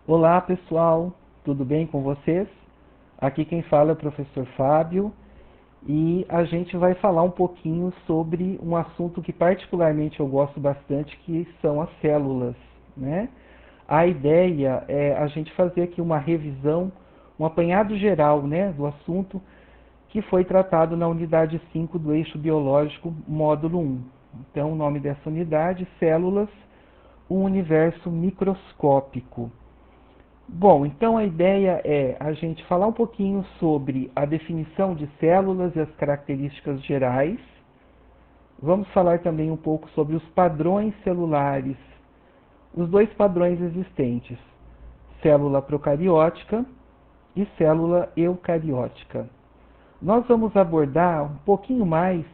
Olá pessoal, tudo bem com vocês? Aqui quem fala é o professor Fábio e a gente vai falar um pouquinho sobre um assunto que particularmente eu gosto bastante, que são as células, né? A ideia é a gente fazer aqui uma revisão, um apanhado geral, né, do assunto que foi tratado na unidade 5 do eixo biológico, módulo 1. Então, o nome dessa unidade, células, um universo microscópico. Bom, então a ideia é a gente falar um pouquinho sobre a definição de células e as características gerais. Vamos falar também um pouco sobre os padrões celulares, os dois padrões existentes, célula procariótica e célula eucariótica. Nós vamos abordar um pouquinho mais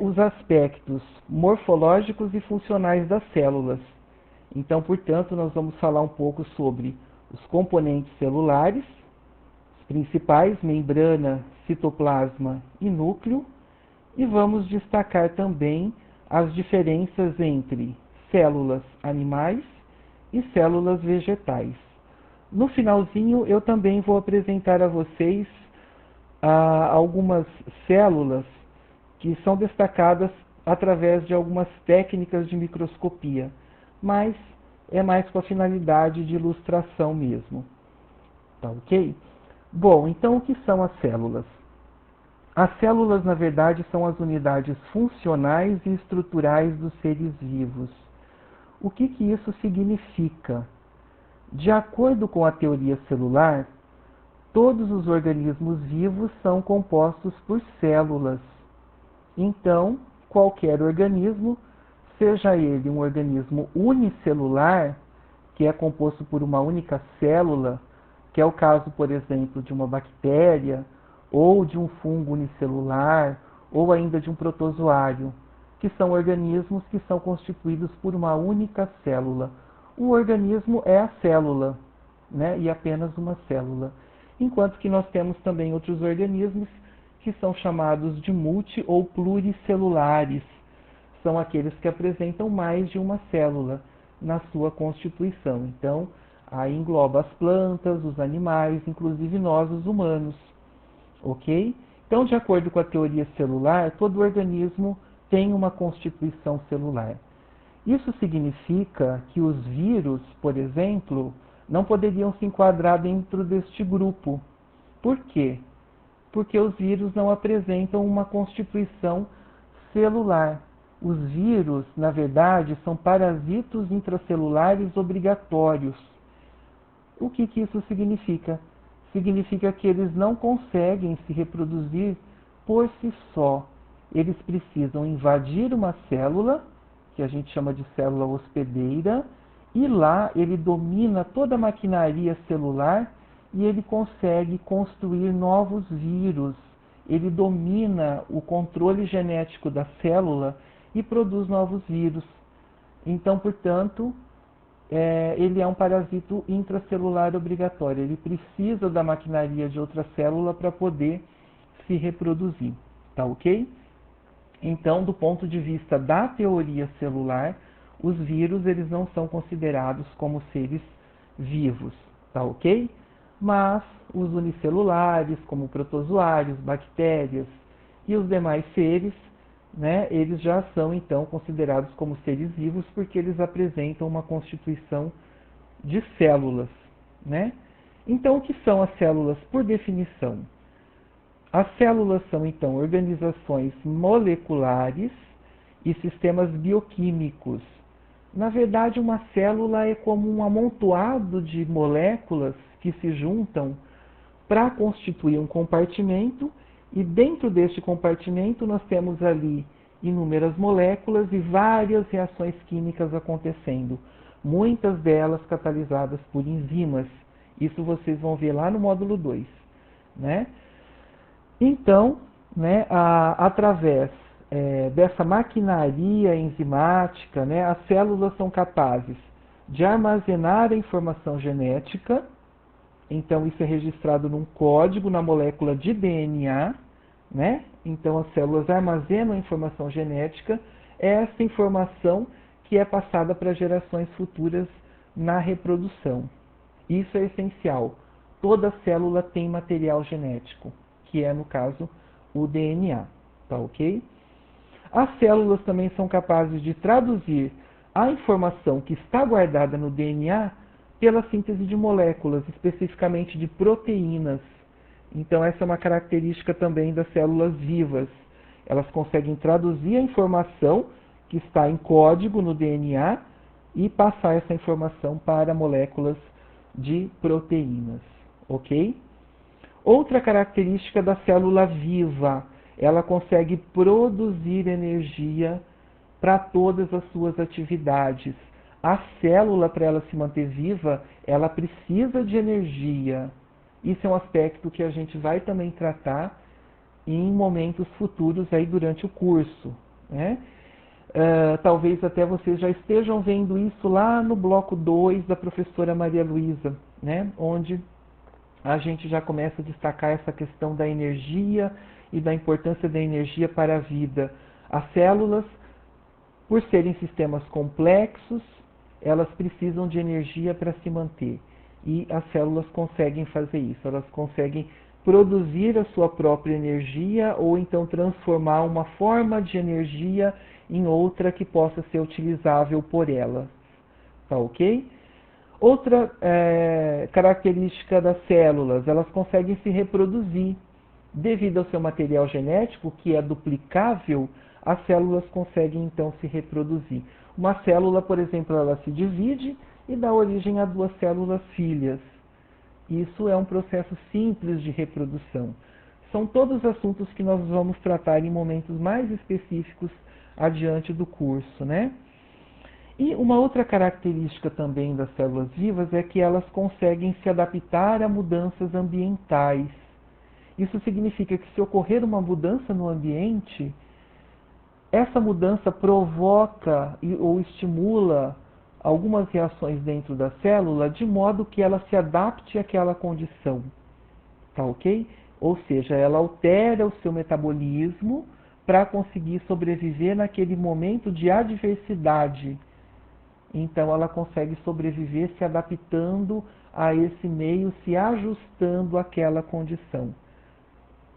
os aspectos morfológicos e funcionais das células. Então, portanto, nós vamos falar um pouco sobre os componentes celulares, os principais, membrana, citoplasma e núcleo, e vamos destacar também as diferenças entre células animais e células vegetais. No finalzinho, eu também vou apresentar a vocês algumas células que são destacadas através de algumas técnicas de microscopia, mas é mais com a finalidade de ilustração mesmo. Tá ok? Bom, então o que são as células? As células, na verdade, são as unidades funcionais e estruturais dos seres vivos. O que isso significa? De acordo com a teoria celular, todos os organismos vivos são compostos por células. Então, qualquer organismo, seja ele um organismo unicelular, que é composto por uma única célula, que é o caso, por exemplo, de uma bactéria, ou de um fungo unicelular, ou ainda de um protozoário, que são organismos que são constituídos por uma única célula. O organismo é a célula, né? E apenas uma célula. Enquanto que nós temos também outros organismos que são chamados de multi ou pluricelulares. São aqueles que apresentam mais de uma célula na sua constituição. Então, aí engloba as plantas, os animais, inclusive nós, os humanos. Ok? Então, de acordo com a teoria celular, todo organismo tem uma constituição celular. Isso significa que os vírus, por exemplo, não poderiam se enquadrar dentro deste grupo. Por quê? Porque os vírus não apresentam uma constituição celular. Os vírus, na verdade, são parasitos intracelulares obrigatórios. O que isso significa? Significa que eles não conseguem se reproduzir por si só. Eles precisam invadir uma célula, que a gente chama de célula hospedeira, e lá ele domina toda a maquinaria celular e ele consegue construir novos vírus. Ele domina o controle genético da célula e produz novos vírus. Então, portanto, ele é um parasito intracelular obrigatório. Ele precisa da maquinaria de outra célula para poder se reproduzir. Tá ok? Então, do ponto de vista da teoria celular, os vírus eles não são considerados como seres vivos. Tá ok? Mas os unicelulares, como protozoários, bactérias e os demais seres, né, eles já são então considerados como seres vivos porque eles apresentam uma constituição de células, né? Então, o que são as células por definição? As células são então organizações moleculares e sistemas bioquímicos. Na verdade, uma célula é como um amontoado de moléculas que se juntam para constituir um compartimento, e dentro deste compartimento nós temos ali inúmeras moléculas e várias reações químicas acontecendo, muitas delas catalisadas por enzimas. Isso vocês vão ver lá no módulo 2, né? Então, né, através dessa maquinaria enzimática, né, as células são capazes de armazenar a informação genética. Então, isso é registrado num código na molécula de DNA, né? Então, as células armazenam a informação genética, essa informação que é passada para gerações futuras na reprodução, Isso é essencial. Toda célula tem material genético, que é, no caso, o DNA, tá ok? As células também são capazes de traduzir a informação que está guardada no DNA pela síntese de moléculas, especificamente de proteínas. Então, essa é uma característica também das células vivas. Elas conseguem traduzir a informação que está em código no DNA e passar essa informação para moléculas de proteínas, ok? Outra característica da célula viva, ela consegue produzir energia para todas as suas atividades. A célula, para ela se manter viva, ela precisa de energia. Isso é um aspecto que a gente vai também tratar em momentos futuros aí durante o curso, né? Talvez até vocês já estejam vendo isso lá no bloco 2 da professora Maria Luísa, né? Onde a gente já começa a destacar essa questão da energia e da importância da energia para a vida. As células, por serem sistemas complexos, elas precisam de energia para se manter. E as células conseguem fazer isso, elas conseguem produzir a sua própria energia ou então transformar uma forma de energia em outra que possa ser utilizável por elas. Tá ok? Outra característica das células, elas conseguem se reproduzir. Devido ao seu material genético, que é duplicável, as células conseguem então se reproduzir. Uma célula, por exemplo, ela se divide e dá origem a 2 células filhas. Isso é um processo simples de reprodução. São todos assuntos que nós vamos tratar em momentos mais específicos adiante do curso, né? E uma outra característica também das células vivas é que elas conseguem se adaptar a mudanças ambientais. Isso significa que se ocorrer uma mudança no ambiente, essa mudança provoca ou estimula algumas reações dentro da célula de modo que ela se adapte àquela condição, tá ok? Ou seja, ela altera o seu metabolismo para conseguir sobreviver naquele momento de adversidade. Então ela consegue sobreviver se adaptando a esse meio, se ajustando àquela condição.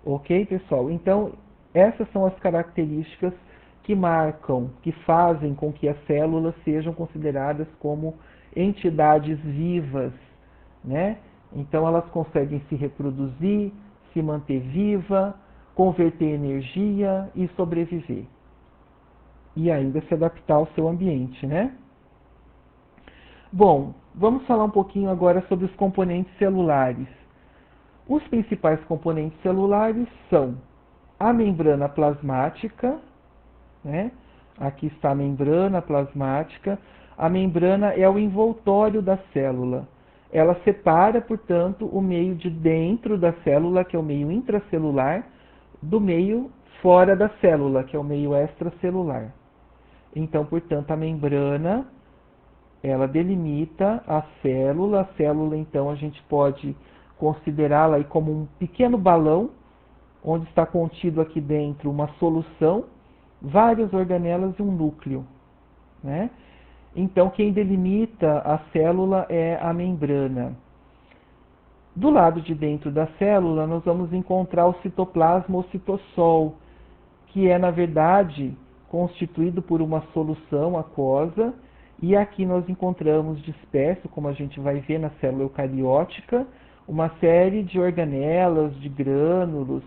Ok, pessoal? Então, essas são as características que marcam, que fazem com que as células sejam consideradas como entidades vivas, né? Então, elas conseguem se reproduzir, se manter viva, converter energia e sobreviver. E ainda se adaptar ao seu ambiente, né? Bom, vamos falar um pouquinho agora sobre os componentes celulares. Os principais componentes celulares são a membrana plasmática, né? Aqui está a membrana plasmática. A membrana é o envoltório da célula. Ela separa, portanto, o meio de dentro da célula, que é o meio intracelular, do meio fora da célula, que é o meio extracelular. Então, portanto, a membrana, ela delimita a célula. A célula, então, a gente pode considerá-la aí como um pequeno balão, onde está contido aqui dentro uma solução, várias organelas e um núcleo, né? Então, quem delimita a célula é a membrana. Do lado de dentro da célula, nós vamos encontrar o citoplasma ou citossol, que é, na verdade, constituído por uma solução aquosa, e aqui nós encontramos disperso, como a gente vai ver na célula eucariótica, uma série de organelas, de grânulos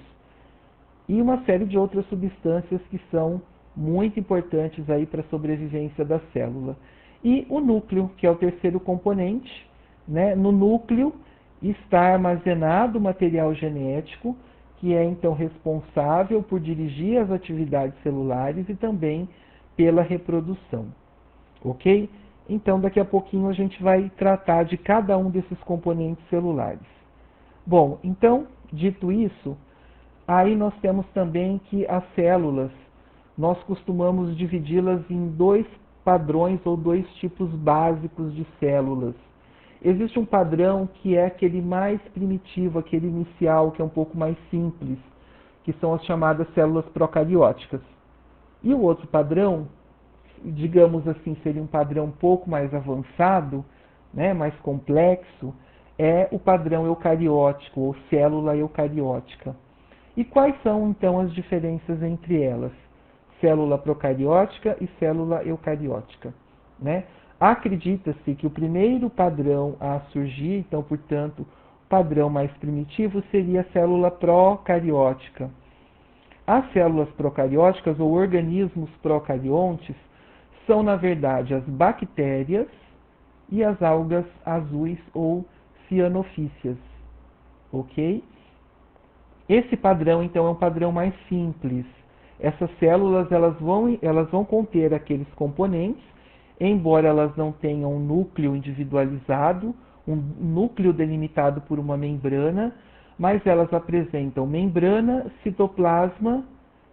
e uma série de outras substâncias que são muito importantes aí para a sobrevivência da célula. E o núcleo, que é o terceiro componente, né? No núcleo está armazenado o material genético, que é então responsável por dirigir as atividades celulares e também pela reprodução. Ok? Então, daqui a pouquinho a gente vai tratar de cada um desses componentes celulares. Bom, então, dito isso, aí nós temos também que as células, nós costumamos dividi-las em 2 padrões ou 2 tipos básicos de células. Existe um padrão que é aquele mais primitivo, aquele inicial, que é um pouco mais simples, que são as chamadas células procarióticas. E o outro padrão, digamos assim, seria um padrão um pouco mais avançado, né, mais complexo, é o padrão eucariótico, ou célula eucariótica. E quais são, então, as diferenças entre elas? Célula procariótica e célula eucariótica, né? Acredita-se que o primeiro padrão a surgir, então, portanto, o padrão mais primitivo seria a célula procariótica. As células procarióticas, ou organismos procariontes, são, na verdade, as bactérias e as algas azuis ou cianofícias, ok? Esse padrão, então, é um padrão mais simples. Essas células elas vão conter aqueles componentes, embora elas não tenham um núcleo individualizado, um núcleo delimitado por uma membrana, mas elas apresentam membrana, citoplasma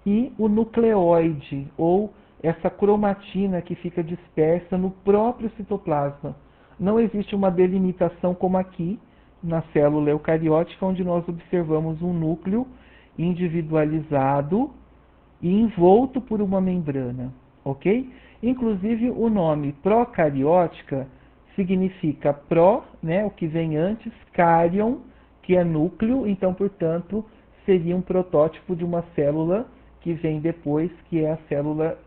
e o nucleoide, ou essa cromatina que fica dispersa no próprio citoplasma. Não existe uma delimitação como aqui, na célula eucariótica, onde nós observamos um núcleo individualizado e envolto por uma membrana, ok? Inclusive, o nome procariótica significa pro, né, o que vem antes, carion, que é núcleo, então, portanto, seria um protótipo de uma célula que vem depois, que é a célula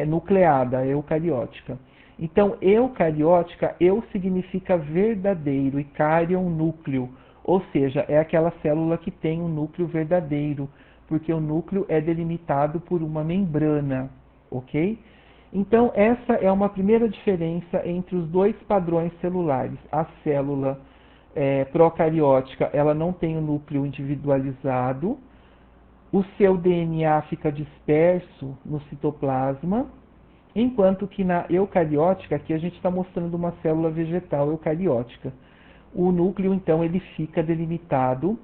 nucleada, a eucariótica. Então, eucariótica, eu significa verdadeiro e carion, núcleo, ou seja, é aquela célula que tem um núcleo verdadeiro, porque o núcleo é delimitado por uma membrana, ok? Então, essa é uma primeira diferença entre os dois padrões celulares. A célula procariótica, ela não tem um núcleo individualizado, o seu DNA fica disperso no citoplasma, enquanto que na eucariótica, aqui a gente está mostrando uma célula vegetal eucariótica. O núcleo, então, ele fica delimitado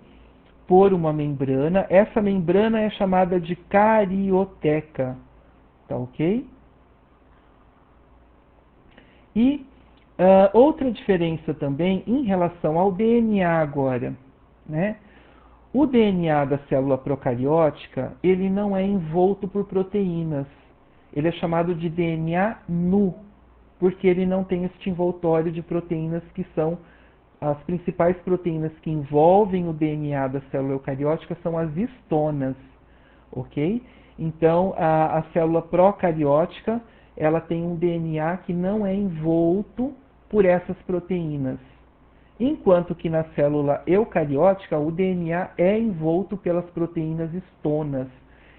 por uma membrana. Essa membrana é chamada de carioteca, tá ok? E outra diferença também em relação ao DNA agora, né? O DNA da célula procariótica, ele não é envolto por proteínas. Ele é chamado de DNA nu, porque ele não tem este envoltório de proteínas que são as principais proteínas que envolvem o DNA da célula eucariótica são as histonas, ok? Então, a célula procariótica, ela tem um DNA que não é envolto por essas proteínas. Enquanto que na célula eucariótica, o DNA é envolto pelas proteínas histonas.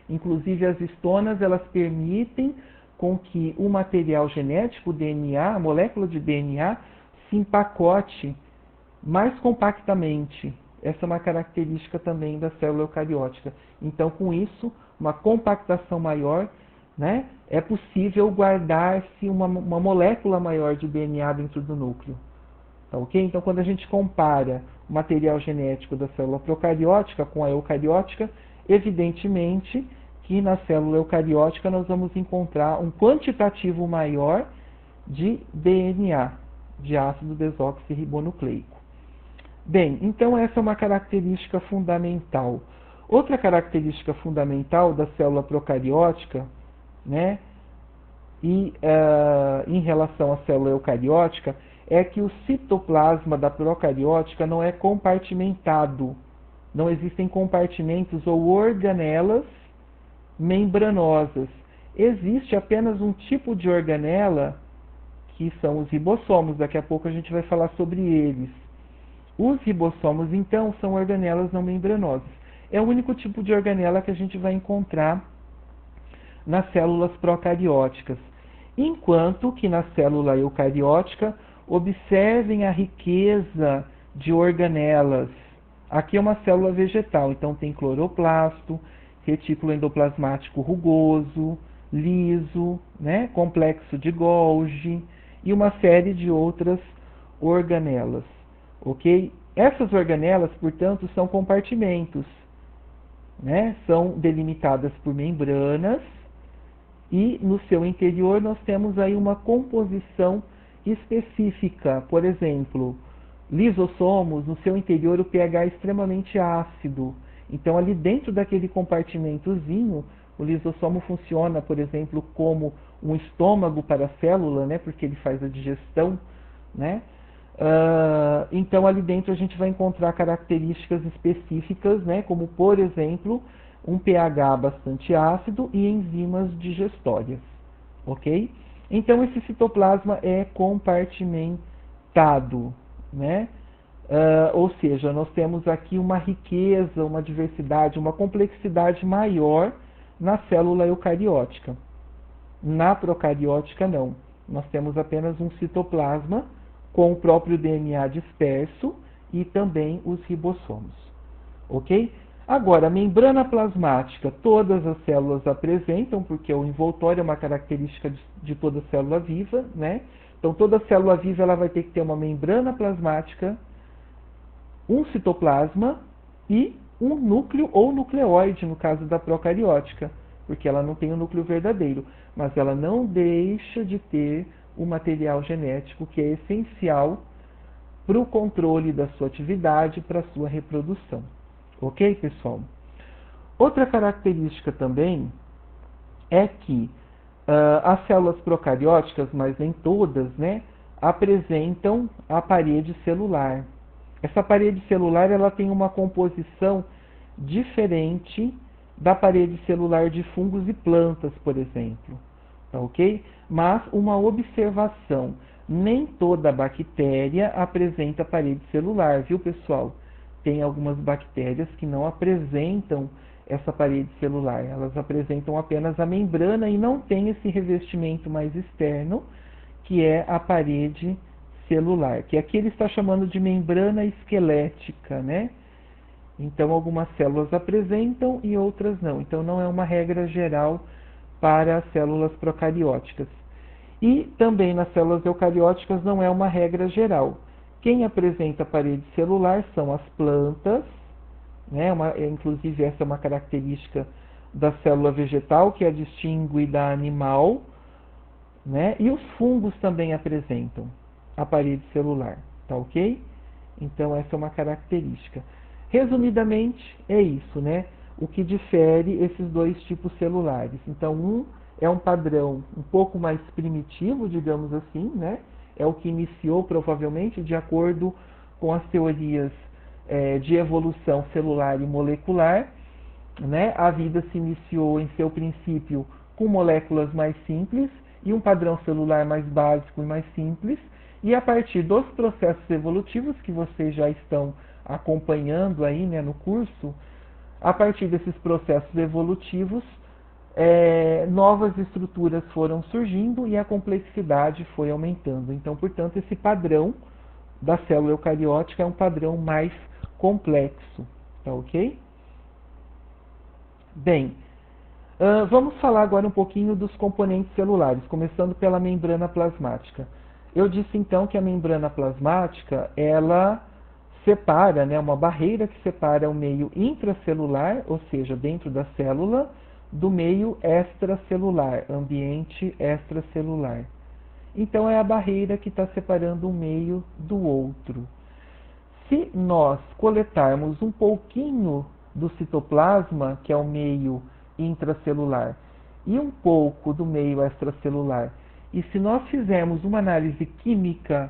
Inclusive, as histonas, elas permitem com que o material genético, o DNA, a molécula de DNA, se empacote mais compactamente. Essa é uma característica também da célula eucariótica. Então, com isso, uma compactação maior, né, é possível guardar-se uma molécula maior de DNA dentro do núcleo. Tá, ok? Então, quando a gente compara o material genético da célula procariótica com a eucariótica, evidentemente que na célula eucariótica nós vamos encontrar um quantitativo maior de DNA, de ácido desoxirribonucleico. Bem, então essa é uma característica fundamental. Outra característica fundamental da célula procariótica, né, e em relação à célula eucariótica, é que o citoplasma da procariótica não é compartimentado. Não existem compartimentos ou organelas membranosas. Existe apenas um tipo de organela, que são os ribossomos. Daqui a pouco a gente vai falar sobre eles. Os ribossomos, então, são organelas não membranosas. É o único tipo de organela que a gente vai encontrar nas células procarióticas. Enquanto que na célula eucariótica, observem a riqueza de organelas. Aqui é uma célula vegetal, então tem cloroplasto, retículo endoplasmático rugoso, liso, né, complexo de Golgi e uma série de outras organelas. Ok? Essas organelas, portanto, são compartimentos, né? São delimitadas por membranas e no seu interior nós temos aí uma composição específica. Por exemplo, lisossomos, no seu interior o pH é extremamente ácido. Então, ali dentro daquele compartimentozinho, o lisossomo funciona, por exemplo, como um estômago para a célula, né? Porque ele faz a digestão, né, Então, ali dentro a gente vai encontrar características específicas, né, como, por exemplo, um pH bastante ácido e enzimas digestórias, ok? Então, esse citoplasma é compartimentado, né? Ou seja, nós temos aqui uma riqueza, uma diversidade, uma complexidade maior na célula eucariótica. Na procariótica, não. Nós temos apenas um citoplasma com o próprio DNA disperso e também os ribossomos. Ok? Agora, a membrana plasmática, todas as células apresentam, porque o envoltório é uma característica de toda célula viva, né? Então, toda célula viva ela vai ter que ter uma membrana plasmática, um citoplasma e um núcleo ou nucleóide, no caso da procariótica, porque ela não tem o núcleo verdadeiro, mas ela não deixa de ter o material genético que é essencial para o controle da sua atividade, para a sua reprodução. Ok, pessoal? Outra característica também é que as células procarióticas, mas nem todas, né, apresentam a parede celular. Essa parede celular ela tem uma composição diferente da parede celular de fungos e plantas, por exemplo. Tá ok? Mas uma observação: nem toda bactéria apresenta parede celular, viu, pessoal? Tem algumas bactérias que não apresentam essa parede celular, elas apresentam apenas a membrana e não tem esse revestimento mais externo, que é a parede celular, que aqui ele está chamando de membrana esquelética, né? Então, algumas células apresentam e outras não. Então, não é uma regra geral para as células procarióticas. E também nas células eucarióticas não é uma regra geral. Quem apresenta parede celular são as plantas, né? Inclusive essa é uma característica da célula vegetal que a distingue da animal, né? E os fungos também apresentam a parede celular, tá ok? Então essa é uma característica. Resumidamente é isso, né? O que difere esses dois tipos celulares. Então um é um padrão um pouco mais primitivo, digamos assim, né? É o que iniciou provavelmente de acordo com as teorias de evolução celular e molecular, né? A vida se iniciou em seu princípio com moléculas mais simples e um padrão celular mais básico e mais simples, e a partir dos processos evolutivos que vocês já estão acompanhando aí, né, no curso, a partir desses processos evolutivos, novas estruturas foram surgindo e a complexidade foi aumentando. Então, portanto, esse padrão da célula eucariótica é um padrão mais complexo, tá ok? Bem, vamos falar agora um pouquinho dos componentes celulares, começando pela membrana plasmática. Eu disse então que a membrana plasmática, ela separa, né, uma barreira que separa o meio intracelular, ou seja, dentro da célula, do meio extracelular, ambiente extracelular. Então é a barreira que está separando um meio do outro. Se nós coletarmos um pouquinho do citoplasma, que é o meio intracelular, e um pouco do meio extracelular, e se nós fizermos uma análise química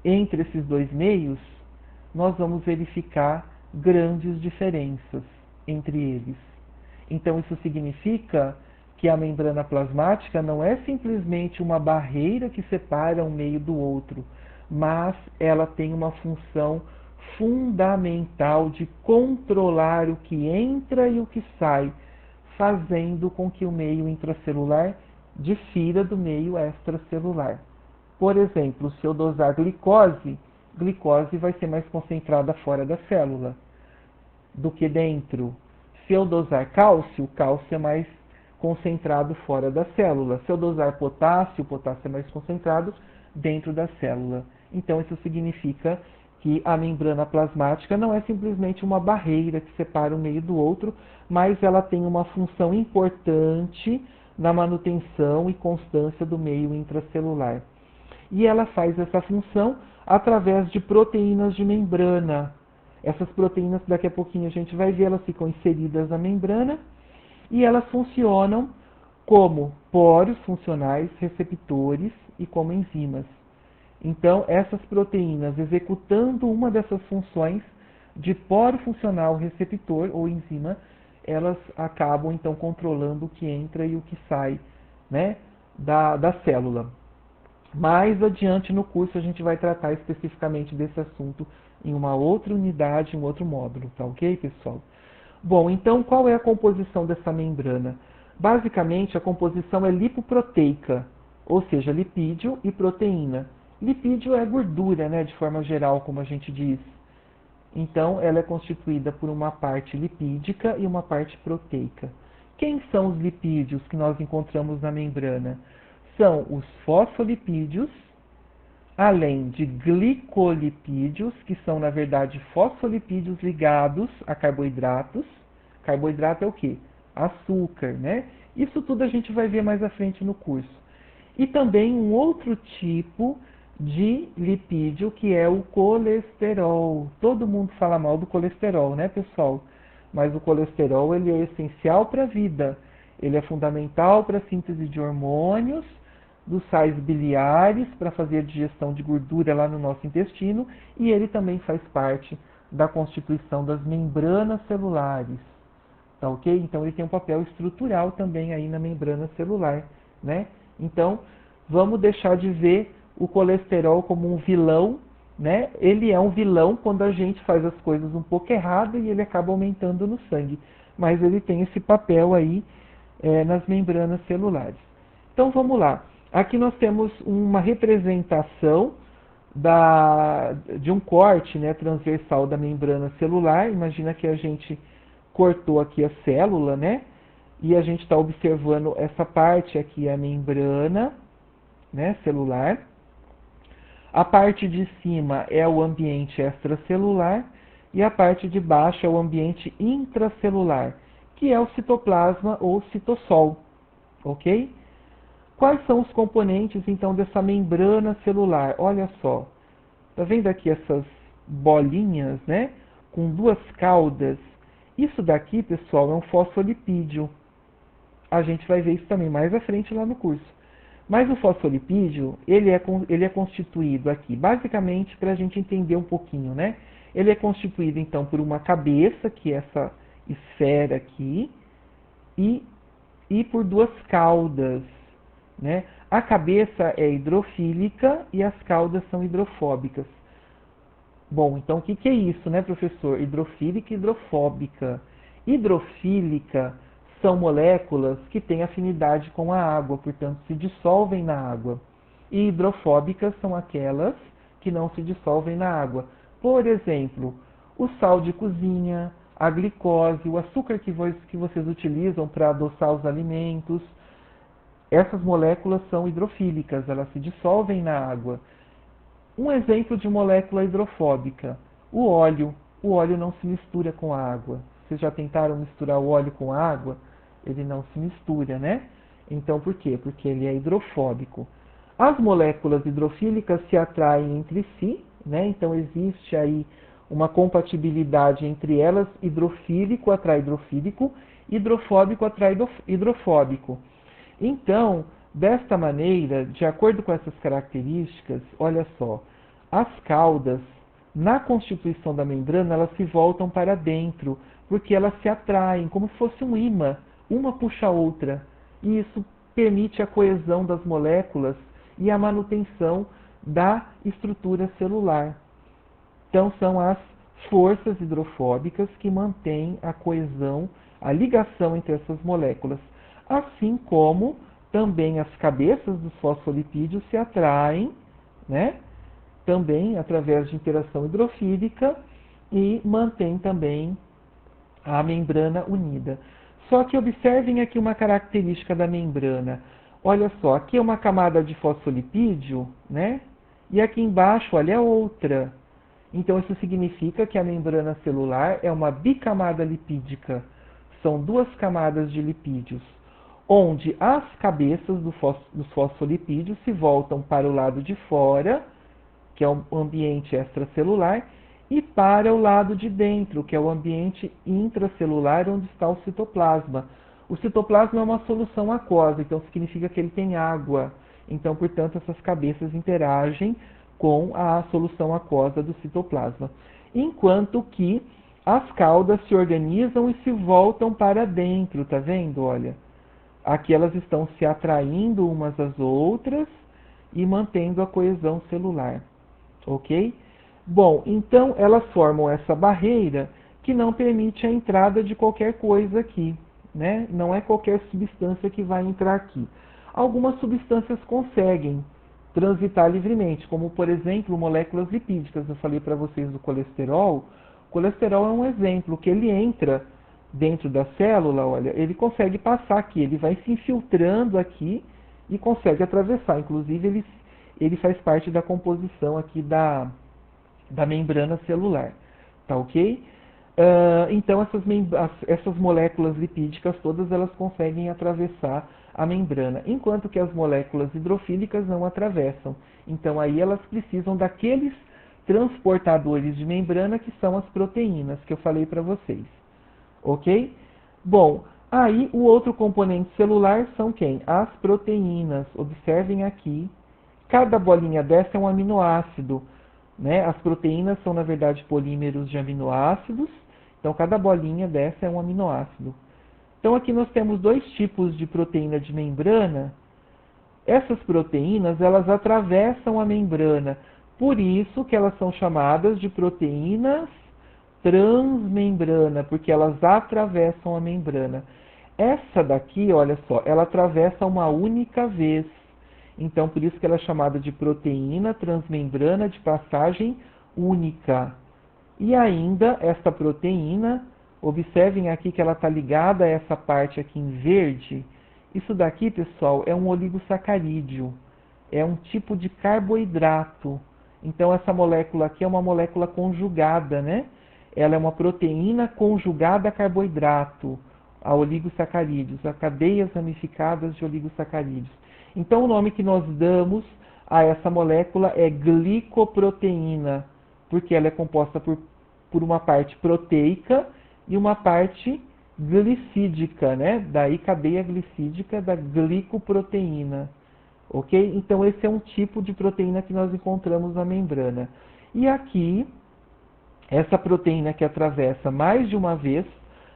entre esses dois meios, nós vamos verificar grandes diferenças entre eles. Então isso significa que a membrana plasmática não é simplesmente uma barreira que separa um meio do outro, mas ela tem uma função fundamental de controlar o que entra e o que sai, fazendo com que o meio intracelular difira do meio extracelular. Por exemplo, se eu dosar glicose, glicose vai ser mais concentrada fora da célula do que dentro. Se eu dosar cálcio, cálcio é mais concentrado fora da célula. Se eu dosar potássio, potássio é mais concentrado dentro da célula. Então isso significa que a membrana plasmática não é simplesmente uma barreira que separa um meio do outro, mas ela tem uma função importante na manutenção e constância do meio intracelular. E ela faz essa função através de proteínas de membrana. Essas proteínas, daqui a pouquinho a gente vai ver, elas ficam inseridas na membrana e elas funcionam como poros funcionais, receptores e como enzimas. Então, essas proteínas executando uma dessas funções de poro funcional receptor ou enzima, elas acabam então controlando o que entra e o que sai, né, da célula. Mais adiante no curso a gente vai tratar especificamente desse assunto em uma outra unidade, em um outro módulo, tá ok, pessoal? Bom, então qual é a composição dessa membrana? Basicamente a composição é lipoproteica, ou seja, lipídio e proteína. Lipídio é gordura, né, de forma geral, como a gente diz. Então ela é constituída por uma parte lipídica e uma parte proteica. Quem são os lipídios que nós encontramos na membrana? São os fosfolipídios, além de glicolipídios, que são, na verdade, fosfolipídios ligados a carboidratos. Carboidrato é o quê? Açúcar, né? Isso tudo a gente vai ver mais à frente no curso. E também um outro tipo de lipídio, que é o colesterol. Todo mundo fala mal do colesterol, né, pessoal? Mas o colesterol ele é essencial para a vida. Ele é fundamental para a síntese de hormônios, dos sais biliares, para fazer a digestão de gordura lá no nosso intestino, e ele também faz parte da constituição das membranas celulares. Tá ok? Então ele tem um papel estrutural também aí na membrana celular, né? Então, vamos deixar de ver o colesterol como um vilão, né? Ele é um vilão quando a gente faz as coisas um pouco errado e ele acaba aumentando no sangue. Mas ele tem esse papel aí nas membranas celulares. Então vamos lá. Aqui nós temos uma representação de um corte, né, transversal da membrana celular. Imagina que a gente cortou aqui a célula, né? E a gente está observando essa parte aqui, a membrana, né, celular. A parte de cima é o ambiente extracelular e a parte de baixo é o ambiente intracelular, que é o citoplasma ou citossol, ok? Quais são os componentes, então, dessa membrana celular? Olha só, tá vendo aqui essas bolinhas, né, com duas caudas? Isso daqui, pessoal, é um fosfolipídio. A gente vai ver isso também mais à frente lá no curso. Mas o fosfolipídio, ele é constituído aqui, basicamente, para a gente entender um pouquinho, né? Ele é constituído, então, por uma cabeça, que é essa esfera aqui, e por duas caudas, né? A cabeça é hidrofílica e as caudas são hidrofóbicas. Bom, então o que é isso, né, professor? Hidrofílica e hidrofóbica. Hidrofílica são moléculas que têm afinidade com a água, portanto se dissolvem na água. E hidrofóbicas são aquelas que não se dissolvem na água. Por exemplo, o sal de cozinha, a glicose, o açúcar que vocês utilizam para adoçar os alimentos. Essas moléculas são hidrofílicas, elas se dissolvem na água. Um exemplo de molécula hidrofóbica, o óleo. O óleo não se mistura com a água. Vocês já tentaram misturar o óleo com a água? Ele não se mistura, né? Então, por quê? Porque ele é hidrofóbico. As moléculas hidrofílicas se atraem entre si, né? Então, existe aí uma compatibilidade entre elas. Hidrofílico atrai hidrofílico, hidrofóbico atrai hidrofóbico. Então, desta maneira, de acordo com essas características, olha só, as caudas, na constituição da membrana, elas se voltam para dentro, porque elas se atraem, como se fosse um ímã, uma puxa a outra. E isso permite a coesão das moléculas e a manutenção da estrutura celular. Então, são as forças hidrofóbicas que mantêm a coesão, a ligação entre essas moléculas. Assim como também as cabeças dos fosfolipídios se atraem, né, também através de interação hidrofílica e mantém também a membrana unida. Só que observem aqui uma característica da membrana. Olha só, aqui é uma camada de fosfolipídio, né? E aqui embaixo, olha, é outra. Então isso significa que a membrana celular é uma bicamada lipídica. São duas camadas de lipídios, onde as cabeças dos fosfolipídios se voltam para o lado de fora, que é o ambiente extracelular, e para o lado de dentro, que é o ambiente intracelular, onde está o citoplasma. O citoplasma é uma solução aquosa, então significa que ele tem água. Então, portanto, essas cabeças interagem com a solução aquosa do citoplasma. Enquanto que as caudas se organizam e se voltam para dentro, tá vendo? Olha, aqui elas estão se atraindo umas às outras e mantendo a coesão celular, ok? Bom, então elas formam essa barreira que não permite a entrada de qualquer coisa aqui, né? Não é qualquer substância que vai entrar aqui. Algumas substâncias conseguem transitar livremente, como por exemplo moléculas lipídicas. Eu falei para vocês do colesterol. O colesterol é um exemplo que ele entra dentro da célula, olha, ele consegue passar aqui, ele vai se infiltrando aqui e consegue atravessar. Inclusive ele faz parte da composição aqui da membrana celular, tá ok? Então essas moléculas lipídicas todas elas conseguem atravessar a membrana, enquanto que as moléculas hidrofílicas não atravessam. Então aí elas precisam daqueles transportadores de membrana que são as proteínas que eu falei para vocês, ok? Bom, aí o outro componente celular são quem? As proteínas. Observem aqui, cada bolinha dessa é um aminoácido, né? As proteínas são, na verdade, polímeros de aminoácidos. Então, cada bolinha dessa é um aminoácido. Então, aqui nós temos dois tipos de proteína de membrana. Essas proteínas, elas atravessam a membrana. Por isso que elas são chamadas de proteínas transmembrana, porque elas atravessam a membrana. Essa daqui, olha só, ela atravessa uma única vez. Então, por isso que ela é chamada de proteína transmembrana de passagem única. E ainda, esta proteína, observem aqui que ela está ligada a essa parte aqui em verde. Isso daqui, pessoal, é um oligosacarídeo. É um tipo de carboidrato. Então, essa molécula aqui é uma molécula conjugada, né? Ela é uma proteína conjugada a carboidrato, a oligosacarídeos, a cadeias ramificadas de oligosacarídeos. Então, o nome que nós damos a essa molécula é glicoproteína, porque ela é composta por uma parte proteica e uma parte glicídica, né? Daí, cadeia glicídica da glicoproteína, ok? Então, esse é um tipo de proteína que nós encontramos na membrana. E aqui, essa proteína que atravessa mais de uma vez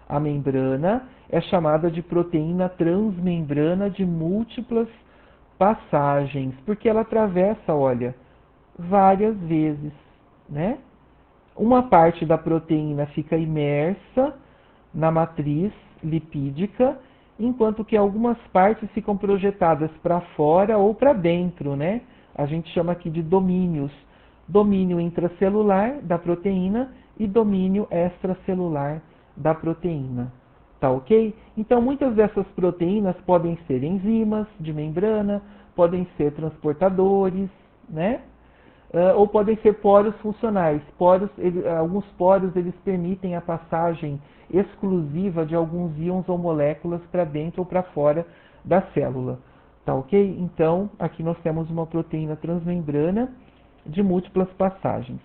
a membrana é chamada de proteína transmembrana de múltiplas passagens, porque ela atravessa, olha, várias vezes, né? Uma parte da proteína fica imersa na matriz lipídica, enquanto que algumas partes ficam projetadas para fora ou para dentro, né? A gente chama aqui de domínios. Domínio intracelular da proteína e domínio extracelular da proteína. Tá ok? Então, muitas dessas proteínas podem ser enzimas de membrana, podem ser transportadores, né? Ou podem ser poros funcionais. Alguns poros eles permitem a passagem exclusiva de alguns íons ou moléculas para dentro ou para fora da célula. Tá ok? Então, aqui nós temos uma proteína transmembrana de múltiplas passagens.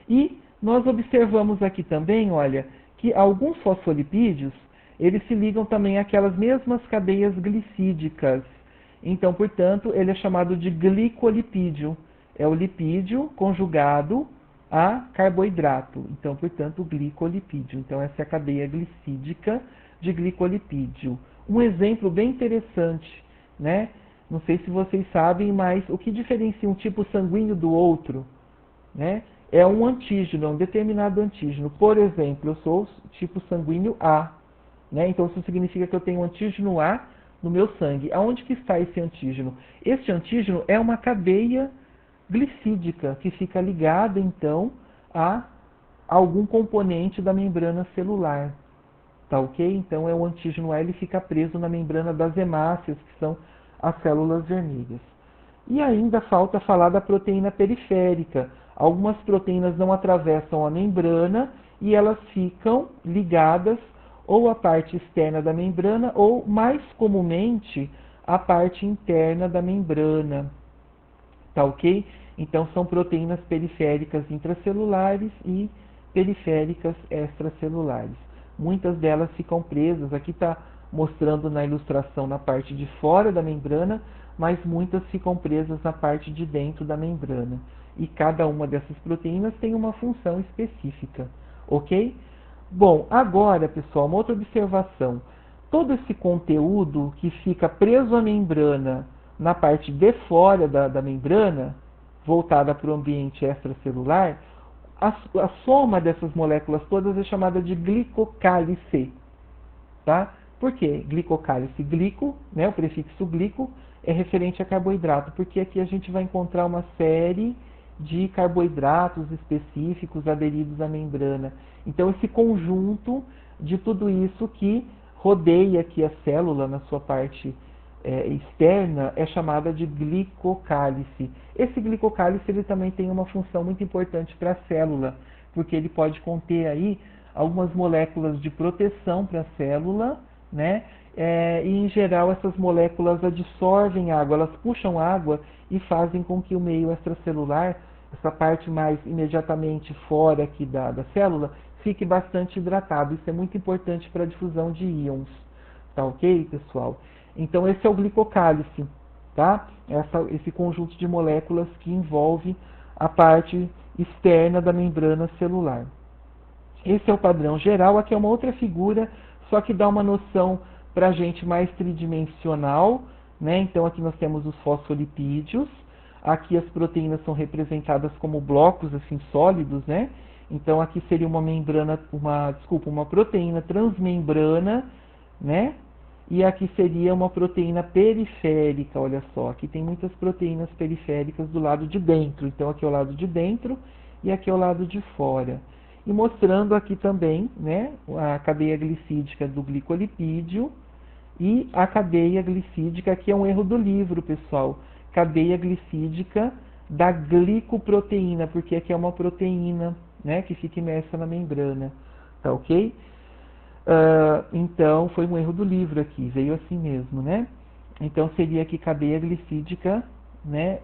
E nós observamos aqui também, olha, que alguns fosfolipídios, eles se ligam também àquelas mesmas cadeias glicídicas. Então, portanto, ele é chamado de glicolipídio. É o lipídio conjugado a carboidrato. Então, portanto, glicolipídio. Então, essa é a cadeia glicídica de glicolipídio. Um exemplo bem interessante, né? Não sei se vocês sabem, mas o que diferencia um tipo sanguíneo do outro, né? É um antígeno, um determinado antígeno. Por exemplo, eu sou tipo sanguíneo A, né? Então isso significa que eu tenho um antígeno A no meu sangue. Aonde que está esse antígeno? Este antígeno é uma cadeia glicídica que fica ligada, então, a algum componente da membrana celular. Tá ok? Então é o antígeno A, ele fica preso na membrana das hemácias, que são as células vermelhas. E ainda falta falar da proteína periférica. Algumas proteínas não atravessam a membrana e elas ficam ligadas ou à parte externa da membrana ou, mais comumente, à parte interna da membrana. Tá ok? Então são proteínas periféricas intracelulares e periféricas extracelulares. Muitas delas ficam presas. Aqui está mostrando na ilustração na parte de fora da membrana, mas muitas ficam presas na parte de dentro da membrana. E cada uma dessas proteínas tem uma função específica, ok? Bom, agora, pessoal, uma outra observação. Todo esse conteúdo que fica preso à membrana, na parte de fora da membrana, voltada para o ambiente extracelular, a soma dessas moléculas todas é chamada de glicocálice, tá? Por quê? Glicocálice, glico, né, o prefixo glico, é referente a carboidrato, porque aqui a gente vai encontrar uma série de carboidratos específicos aderidos à membrana. Então, esse conjunto de tudo isso que rodeia aqui a célula na sua parte externa é chamada de glicocálice. Esse glicocálice ele também tem uma função muito importante para a célula, porque ele pode conter aí algumas moléculas de proteção para a célula, né? E em geral essas moléculas absorvem água, elas puxam água e fazem com que o meio extracelular, essa parte mais imediatamente fora aqui da célula, fique bastante hidratado. Isso é muito importante para a difusão de íons. Tá ok, pessoal? Então esse é o glicocálice, tá? Esse conjunto de moléculas que envolve a parte externa da membrana celular. Esse é o padrão geral. Aqui é uma outra figura, só que dá uma noção para a gente mais tridimensional, né? Então aqui nós temos os fosfolipídios. Aqui as proteínas são representadas como blocos assim sólidos, né? Então aqui seria uma proteína transmembrana, né? E aqui seria uma proteína periférica, olha só. Aqui tem muitas proteínas periféricas do lado de dentro. Então aqui é o lado de dentro e aqui é o lado de fora. E mostrando aqui também, né, a cadeia glicídica do glicolipídio e a cadeia glicídica, que é um erro do livro, pessoal. Cadeia glicídica da glicoproteína, porque aqui é uma proteína, né, que fica imersa na membrana, tá ok? Então, foi um erro do livro aqui, veio assim mesmo, né? Então, seria aqui cadeia glicídica, né,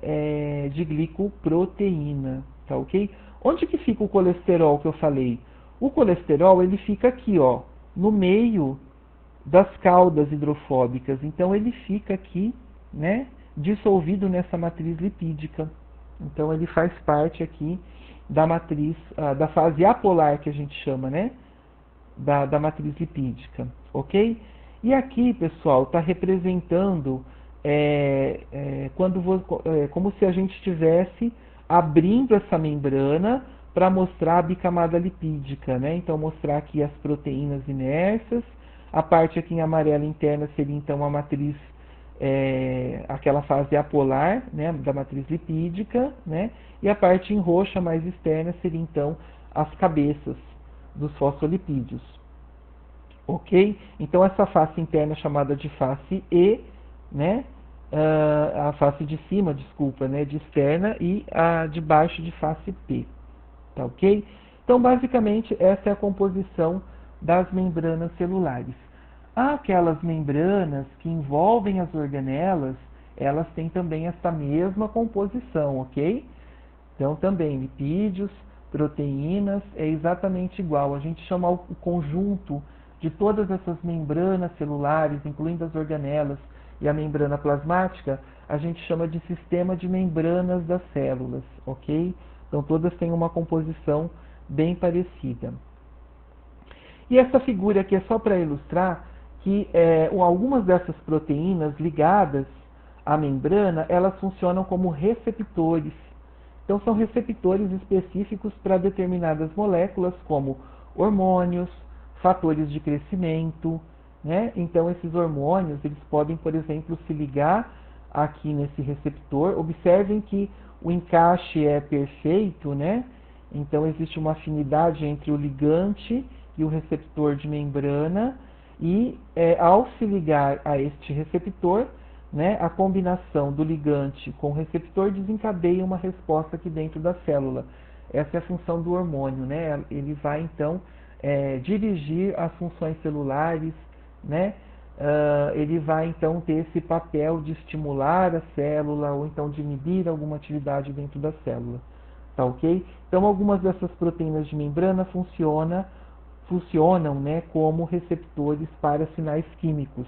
de glicoproteína, tá ok? Onde que fica o colesterol que eu falei? O colesterol, ele fica aqui, ó, no meio das caudas hidrofóbicas. Então, ele fica aqui, né, dissolvido nessa matriz lipídica. Então, ele faz parte aqui da matriz, da fase apolar que a gente chama, né? Da matriz lipídica, ok? E aqui, pessoal, está representando como se a gente estivesse abrindo essa membrana para mostrar a bicamada lipídica, né? Então, mostrar aqui as proteínas imersas. A parte aqui em amarelo interna seria, então, a matriz, aquela fase apolar, né, da matriz lipídica, né? E a parte em roxa, mais externa, seria, então, as cabeças dos fosfolipídios, ok? Então essa face interna é chamada de face E, né? A face de cima, desculpa, né? De externa, e a de baixo de face P, tá ok? Então basicamente essa é a composição das membranas celulares. Aquelas membranas que envolvem as organelas, elas têm também essa mesma composição, ok? Então também lipídios, proteínas, é exatamente igual. A gente chama o conjunto de todas essas membranas celulares, incluindo as organelas e a membrana plasmática, a gente chama de sistema de membranas das células, ok? Então todas têm uma composição bem parecida. E essa figura aqui é só para ilustrar que algumas dessas proteínas ligadas à membrana, elas funcionam como receptores. Então, são receptores específicos para determinadas moléculas, como hormônios, fatores de crescimento, né? Então, esses hormônios, eles podem, por exemplo, se ligar aqui nesse receptor. Observem que o encaixe é perfeito, né? Então, existe uma afinidade entre o ligante e o receptor de membrana, e ao se ligar a este receptor, né, a combinação do ligante com o receptor desencadeia uma resposta aqui dentro da célula. Essa é a função do hormônio, né? Ele vai então dirigir as funções celulares, né? Ele vai então ter esse papel de estimular a célula ou então de inibir alguma atividade dentro da célula, tá ok? Então algumas dessas proteínas de membrana funcionam, né, como receptores para sinais químicos,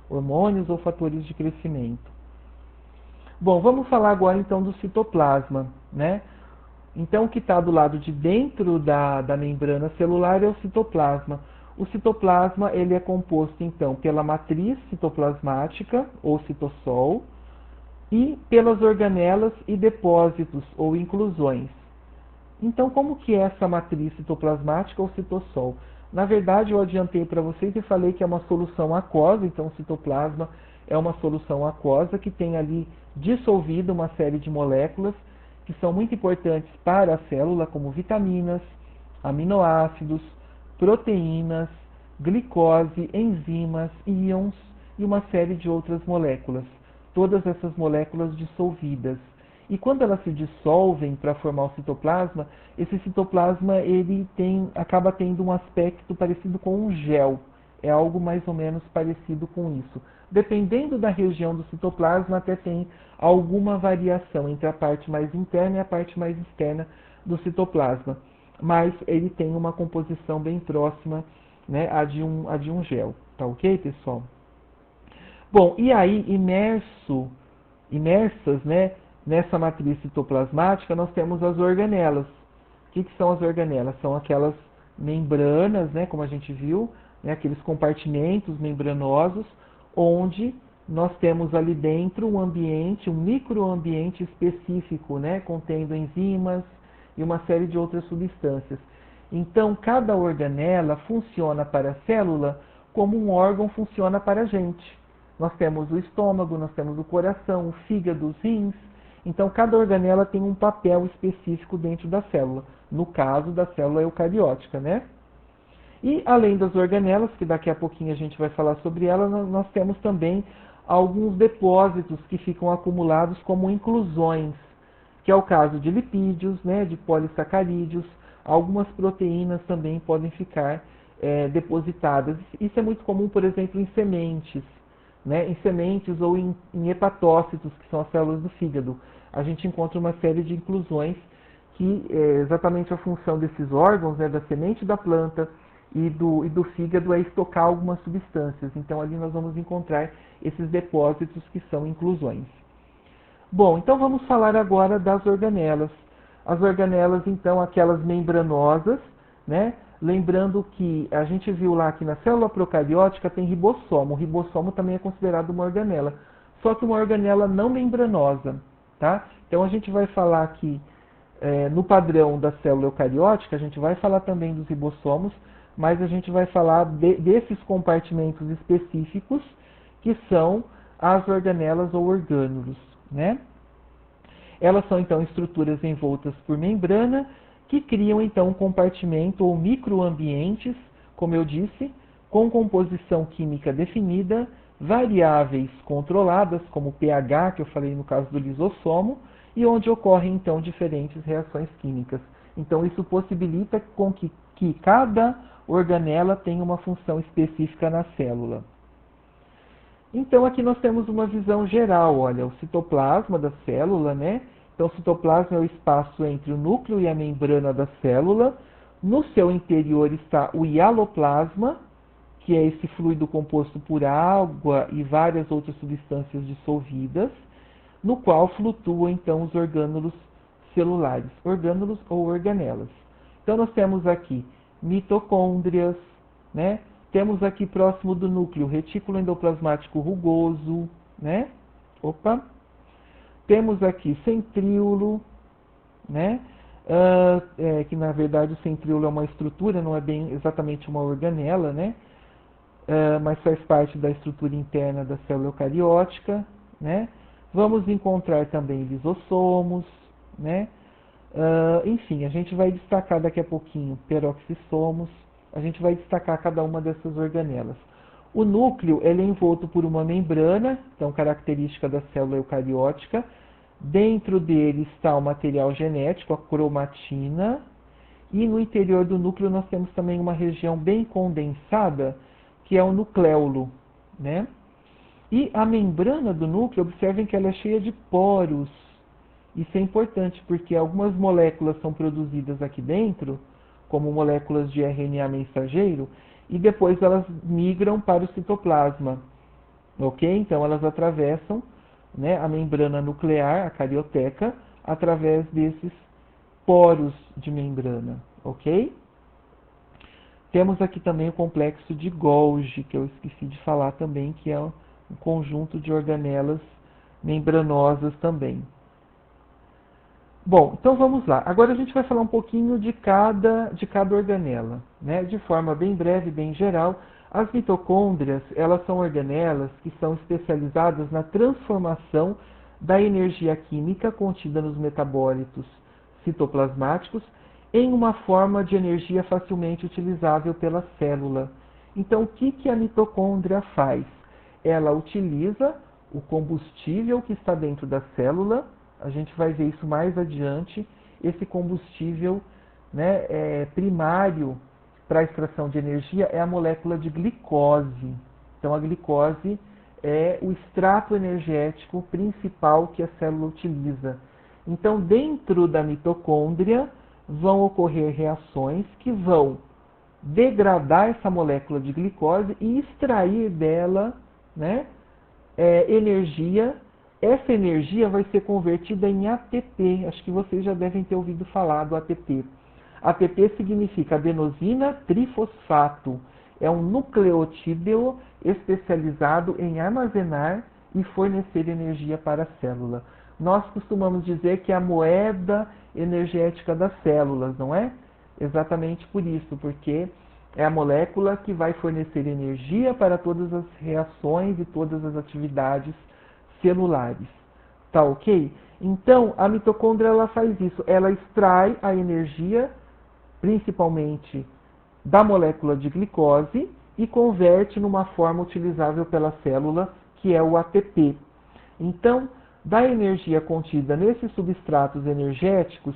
hormônios ou fatores de crescimento. Bom, vamos falar agora então do citoplasma, né? Então, o que está do lado de dentro da membrana celular é o citoplasma. O citoplasma ele é composto então pela matriz citoplasmática ou citossol e pelas organelas e depósitos ou inclusões. Então, como que é essa matriz citoplasmática ou citossol? Na verdade, eu adiantei para vocês e falei que é uma solução aquosa, então o citoplasma é uma solução aquosa que tem ali dissolvido uma série de moléculas que são muito importantes para a célula, como vitaminas, aminoácidos, proteínas, glicose, enzimas, íons e uma série de outras moléculas. Todas essas moléculas dissolvidas. E quando elas se dissolvem para formar o citoplasma, esse citoplasma ele acaba tendo um aspecto parecido com um gel. É algo mais ou menos parecido com isso. Dependendo da região do citoplasma, até tem alguma variação entre a parte mais interna e a parte mais externa do citoplasma. Mas ele tem uma composição bem próxima, né, a de um gel. Tá ok, pessoal? Bom, e aí, imersas, né, nessa matriz citoplasmática, nós temos as organelas. O que são as organelas? São aquelas membranas, né, como a gente viu, né, aqueles compartimentos membranosos, onde nós temos ali dentro um ambiente, um microambiente específico, né, contendo enzimas e uma série de outras substâncias. Então, cada organela funciona para a célula como um órgão funciona para a gente. Nós temos o estômago, nós temos o coração, o fígado, os rins. Então, cada organela tem um papel específico dentro da célula. No caso da célula eucariótica, né? E, além das organelas, que daqui a pouquinho a gente vai falar sobre elas, nós temos também alguns depósitos que ficam acumulados como inclusões, que é o caso de lipídios, né, de polissacarídeos. Algumas proteínas também podem ficar depositadas. Isso é muito comum, por exemplo, em sementes. Né, em sementes ou em hepatócitos, que são as células do fígado. A gente encontra uma série de inclusões que exatamente a função desses órgãos, né, da semente da planta e do fígado é estocar algumas substâncias. Então ali nós vamos encontrar esses depósitos que são inclusões. Bom, então vamos falar agora das organelas. As organelas, então, aquelas membranosas, né? Lembrando que a gente viu lá que na célula procariótica tem ribossomo. O ribossomo também é considerado uma organela, só que uma organela não membranosa, tá? Então a gente vai falar aqui no padrão da célula eucariótica, a gente vai falar também dos ribossomos, mas a gente vai falar desses compartimentos específicos que são as organelas ou orgânulos, né? Elas são então estruturas envoltas por membrana que criam então um compartimento ou microambientes, como eu disse, com composição química definida, variáveis controladas, como o pH, que eu falei no caso do lisossomo, e onde ocorrem então diferentes reações químicas. Então isso possibilita com que cada organela tenha uma função específica na célula. Então aqui nós temos uma visão geral, olha, o citoplasma da célula, né? Então o citoplasma é o espaço entre o núcleo e a membrana da célula. No seu interior está o hialoplasma, que é esse fluido composto por água e várias outras substâncias dissolvidas, no qual flutuam então os orgânulos celulares, orgânulos ou organelas. Então nós temos aqui mitocôndrias, né? Temos aqui próximo do núcleo retículo endoplasmático rugoso, né? Temos aqui centríolo, né? Que na verdade o centríolo é uma estrutura, não é bem exatamente uma organela, né? Mas faz parte da estrutura interna da célula eucariótica, né? Vamos encontrar também lisossomos, né? Enfim, a gente vai destacar daqui a pouquinho peroxissomos, a gente vai destacar cada uma dessas organelas. O núcleo ele é envolto por uma membrana, então característica da célula eucariótica. Dentro dele está o material genético, a cromatina, e no interior do núcleo nós temos também uma região bem condensada, que é o nucléolo, né? E a membrana do núcleo, observem que ela é cheia de poros. Isso é importante porque algumas moléculas são produzidas aqui dentro, como moléculas de RNA mensageiro, e depois elas migram para o citoplasma, ok? Então elas atravessam né, a membrana nuclear, a carioteca, através desses poros de membrana, ok? Temos aqui também o complexo de Golgi, que eu esqueci de falar também, que é um conjunto de organelas membranosas também. Bom, então vamos lá. Agora a gente vai falar um pouquinho de cada organela, né? De forma bem breve, bem geral. As mitocôndrias, elas são organelas que são especializadas na transformação da energia química contida nos metabólitos citoplasmáticos em uma forma de energia facilmente utilizável pela célula. Então, o que a mitocôndria faz? Ela utiliza o combustível que está dentro da célula, a gente vai ver isso mais adiante, esse combustível, né, primário para a extração de energia é a molécula de glicose. Então, a glicose é o extrato energético principal que a célula utiliza. Então, dentro da mitocôndria, vão ocorrer reações que vão degradar essa molécula de glicose e extrair dela, né, energia. Essa energia vai ser convertida em ATP. Acho que vocês já devem ter ouvido falar do ATP. ATP significa adenosina trifosfato. É um nucleotídeo especializado em armazenar e fornecer energia para a célula. Nós costumamos dizer que é a moeda energética das células, não é? Exatamente por isso, porque é a molécula que vai fornecer energia para todas as reações e todas as atividades celulares. Tá ok? Então, a mitocôndria ela faz isso. Ela extrai a energia, principalmente da molécula de glicose, e converte numa forma utilizável pela célula, que é o ATP. Então, da energia contida nesses substratos energéticos,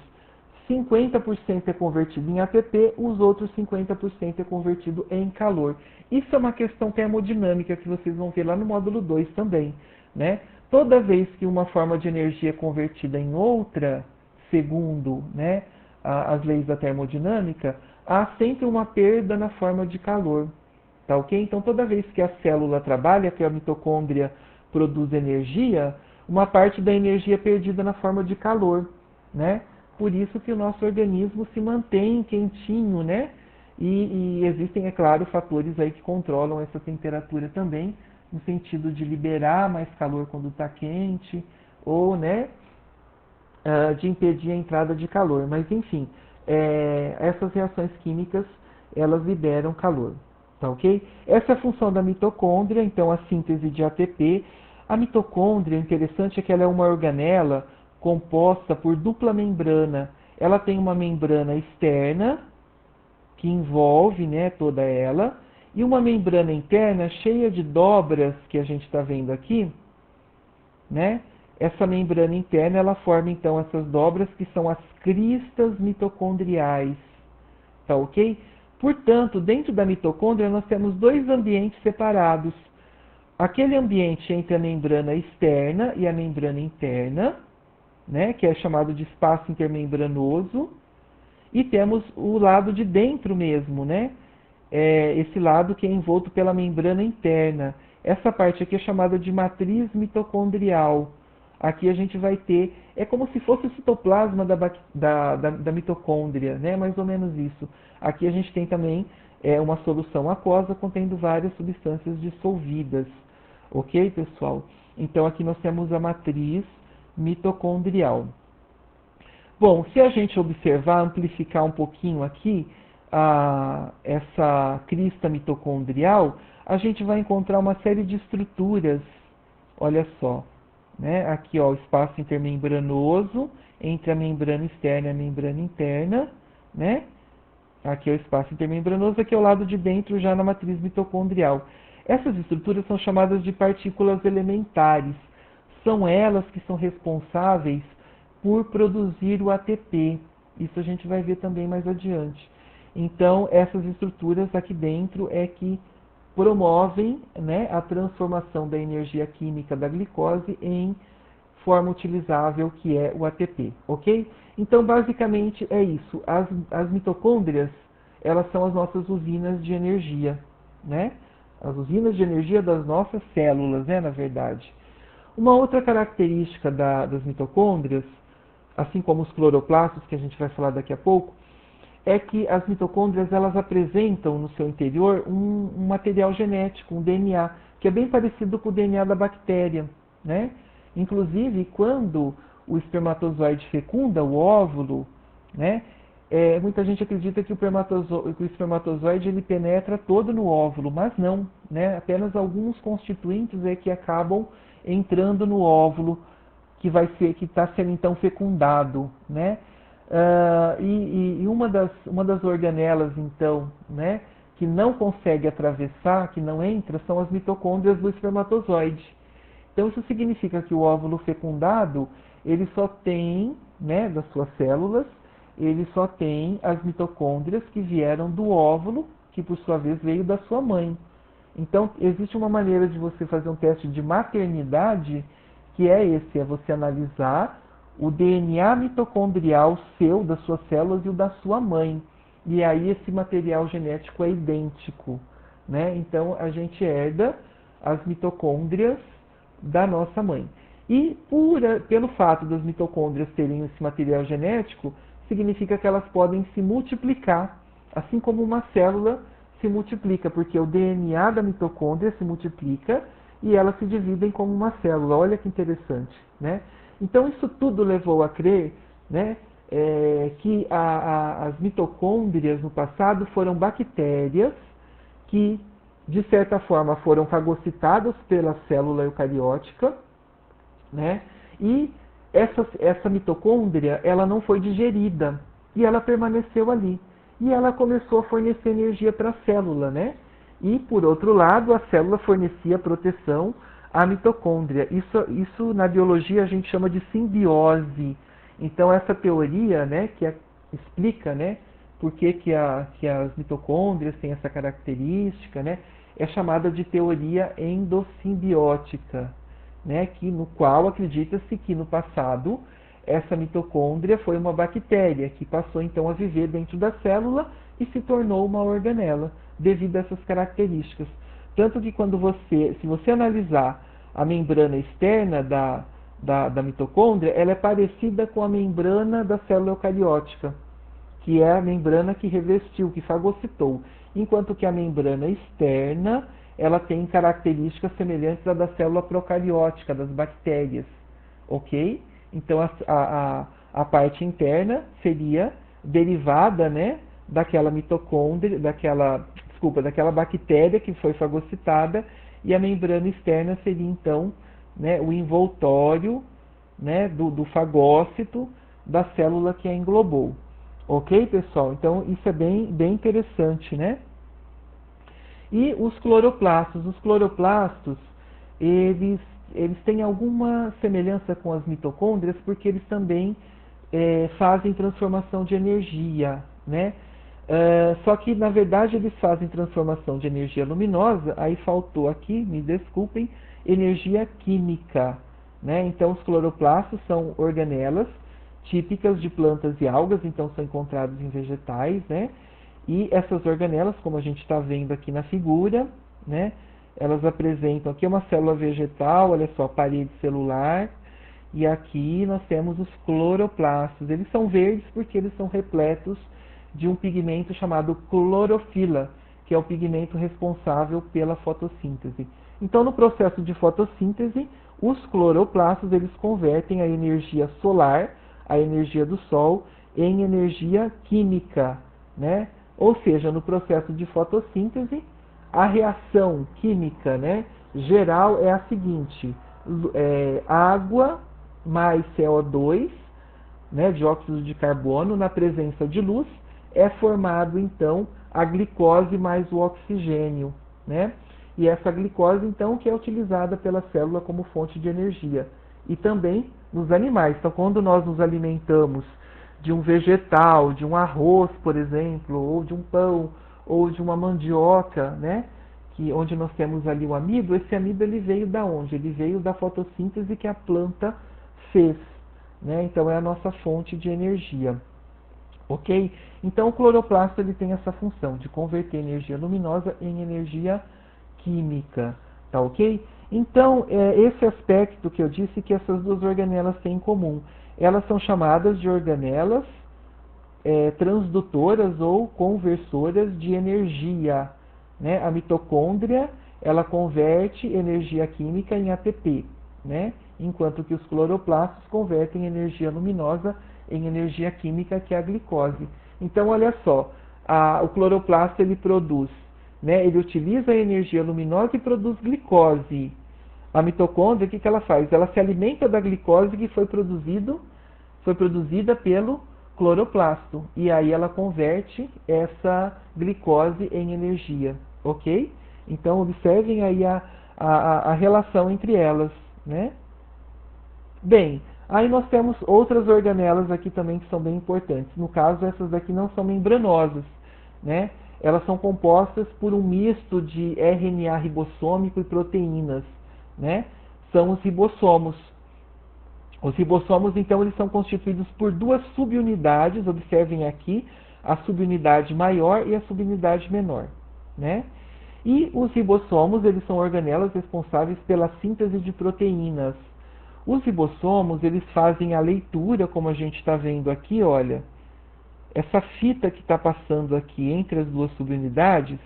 50% é convertido em ATP, os outros 50% é convertido em calor. Isso é uma questão termodinâmica que vocês vão ver lá no módulo 2 também, né? Toda vez que uma forma de energia é convertida em outra, segundo, né, as leis da termodinâmica, há sempre uma perda na forma de calor. Tá ok? Então, toda vez que a célula trabalha, que a mitocôndria produz energia, uma parte da energia é perdida na forma de calor, né? Por isso que o nosso organismo se mantém quentinho, né? E existem, é claro, fatores aí que controlam essa temperatura também, no sentido de liberar mais calor quando está quente, ou, né, de impedir a entrada de calor. Mas, enfim, essas reações químicas, elas liberam calor. Tá ok? Essa é a função da mitocôndria, então a síntese de ATP. A mitocôndria, interessante é que ela é uma organela composta por dupla membrana. Ela tem uma membrana externa, que envolve, né, toda ela, e uma membrana interna cheia de dobras, que a gente está vendo aqui, né? Essa membrana interna, ela forma então essas dobras que são as cristas mitocondriais, tá ok? Portanto, dentro da mitocôndria nós temos dois ambientes separados. Aquele ambiente entre a membrana externa e a membrana interna, né, que é chamado de espaço intermembranoso, e temos o lado de dentro mesmo, né? Esse lado que é envolto pela membrana interna. Essa parte aqui é chamada de matriz mitocondrial. Aqui a gente vai ter, é como se fosse o citoplasma da mitocôndria, né? Mais ou menos isso. Aqui a gente tem também uma solução aquosa contendo várias substâncias dissolvidas. Ok, pessoal? Então aqui nós temos a matriz mitocondrial. Bom, se a gente observar, amplificar um pouquinho aqui essa crista mitocondrial, a gente vai encontrar uma série de estruturas. Olha só, né? Aqui, ó, o espaço intermembranoso entre a membrana externa e a membrana interna, né? Aqui é o espaço intermembranoso, aqui é o lado de dentro já na matriz mitocondrial. Essas estruturas são chamadas de partículas elementares. São elas que são responsáveis por produzir o ATP. Isso a gente vai ver também mais adiante. Então, essas estruturas aqui dentro é que promovem, né, a transformação da energia química da glicose em forma utilizável, que é o ATP, ok? Então, basicamente é isso. As mitocôndrias, elas são as nossas usinas de energia, né? As usinas de energia das nossas células, né, na verdade. Uma outra característica das mitocôndrias, assim como os cloroplastos, que a gente vai falar daqui a pouco, é que as mitocôndrias elas apresentam no seu interior um material genético, um DNA, que é bem parecido com o DNA da bactéria, né? Inclusive, quando o espermatozoide fecunda o óvulo, né? Muita gente acredita que o espermatozoide ele penetra todo no óvulo, mas não, né? Apenas alguns constituintes é que acabam entrando no óvulo que está sendo então fecundado, né? E uma das organelas então, né, que não consegue atravessar, que não entra, são as mitocôndrias do espermatozoide. Então isso significa que o óvulo fecundado ele só tem, né, das suas células, ele só tem as mitocôndrias que vieram do óvulo, que por sua vez veio da sua mãe. Então, existe uma maneira de você fazer um teste de maternidade, que é você analisar o DNA mitocondrial seu, das suas células e o da sua mãe. E aí esse material genético é idêntico, né? Então, a gente herda as mitocôndrias da nossa mãe. E pelo fato das mitocôndrias terem esse material genético, significa que elas podem se multiplicar, assim como uma célula se multiplica, porque o DNA da mitocôndria se multiplica e elas se dividem como uma célula. Olha que interessante, né? Então isso tudo levou a crer, né, que as mitocôndrias no passado foram bactérias que, de certa forma, foram fagocitadas pela célula eucariótica, né? E essa mitocôndria ela não foi digerida e ela permaneceu ali. E ela começou a fornecer energia para a célula, né? E, por outro lado, a célula fornecia proteção à mitocôndria. Isso na biologia a gente chama de simbiose. Então, essa teoria, né, explica, né, por que as mitocôndrias têm essa característica, né, é chamada de teoria endossimbiótica, né, no qual acredita-se que no passado essa mitocôndria foi uma bactéria que passou então a viver dentro da célula e se tornou uma organela devido a essas características. Tanto que se você analisar a membrana externa da mitocôndria, ela é parecida com a membrana da célula eucariótica, que é a membrana que revestiu, que fagocitou, enquanto que a membrana externa ela tem características semelhantes à da célula procariótica, das bactérias, ok? Então a parte interna seria derivada, né, daquela mitocôndria, daquela bactéria que foi fagocitada, e a membrana externa seria então, né, o envoltório, né, do fagócito da célula que a englobou. Ok, pessoal? Então isso é bem interessante, né? E os cloroplastos. Os cloroplastos, eles têm alguma semelhança com as mitocôndrias, porque eles também fazem transformação de energia, né? Só que, na verdade, eles fazem transformação de energia luminosa, aí faltou aqui, me desculpem, energia química, né? Então, os cloroplastos são organelas típicas de plantas e algas, então são encontrados em vegetais, né? E essas organelas, como a gente está vendo aqui na figura, né, elas apresentam aqui uma célula vegetal, olha só, parede celular, e aqui nós temos os cloroplastos. Eles são verdes porque eles são repletos de um pigmento chamado clorofila, que é o pigmento responsável pela fotossíntese. Então, no processo de fotossíntese, os cloroplastos eles convertem a energia solar, a energia do Sol, em energia química, né? Ou seja, no processo de fotossíntese, a reação química, né, geral é a seguinte: água mais CO2, né, dióxido de carbono, na presença de luz, é formado então a glicose mais o oxigênio, né? E essa glicose então que é utilizada pela célula como fonte de energia. E também nos animais. Então, quando nós nos alimentamos de um vegetal, de um arroz, por exemplo, ou de um pão, ou de uma mandioca, né? Onde nós temos ali o amido, esse amido ele veio da onde? Ele veio da fotossíntese que a planta fez, né? Então é a nossa fonte de energia, ok? Então o cloroplasto ele tem essa função de converter energia luminosa em energia química, tá ok? Então, esse aspecto que eu disse que essas duas organelas têm em comum. Elas são chamadas de organelas transdutoras ou conversoras de energia, né? A mitocôndria, ela converte energia química em ATP, né? Enquanto que os cloroplastos convertem energia luminosa em energia química, que é a glicose. Então, olha só, o cloroplasto ele produz, né? Ele utiliza a energia luminosa e produz glicose. A mitocôndria, o que ela faz? Ela se alimenta da glicose que foi produzida pelo cloroplasto. E aí ela converte essa glicose em energia, ok? Então observem aí a relação entre elas, né? Bem, aí nós temos outras organelas aqui também que são bem importantes. No caso, essas daqui não são membranosas, né? Elas são compostas por um misto de RNA ribossômico e proteínas, né? São os ribossomos. Os ribossomos, então, eles são constituídos por duas subunidades, observem aqui, a subunidade maior e a subunidade menor, né? E os ribossomos, eles são organelas responsáveis pela síntese de proteínas. Os ribossomos, eles fazem a leitura, como a gente está vendo aqui, olha, essa fita que está passando aqui entre as duas subunidades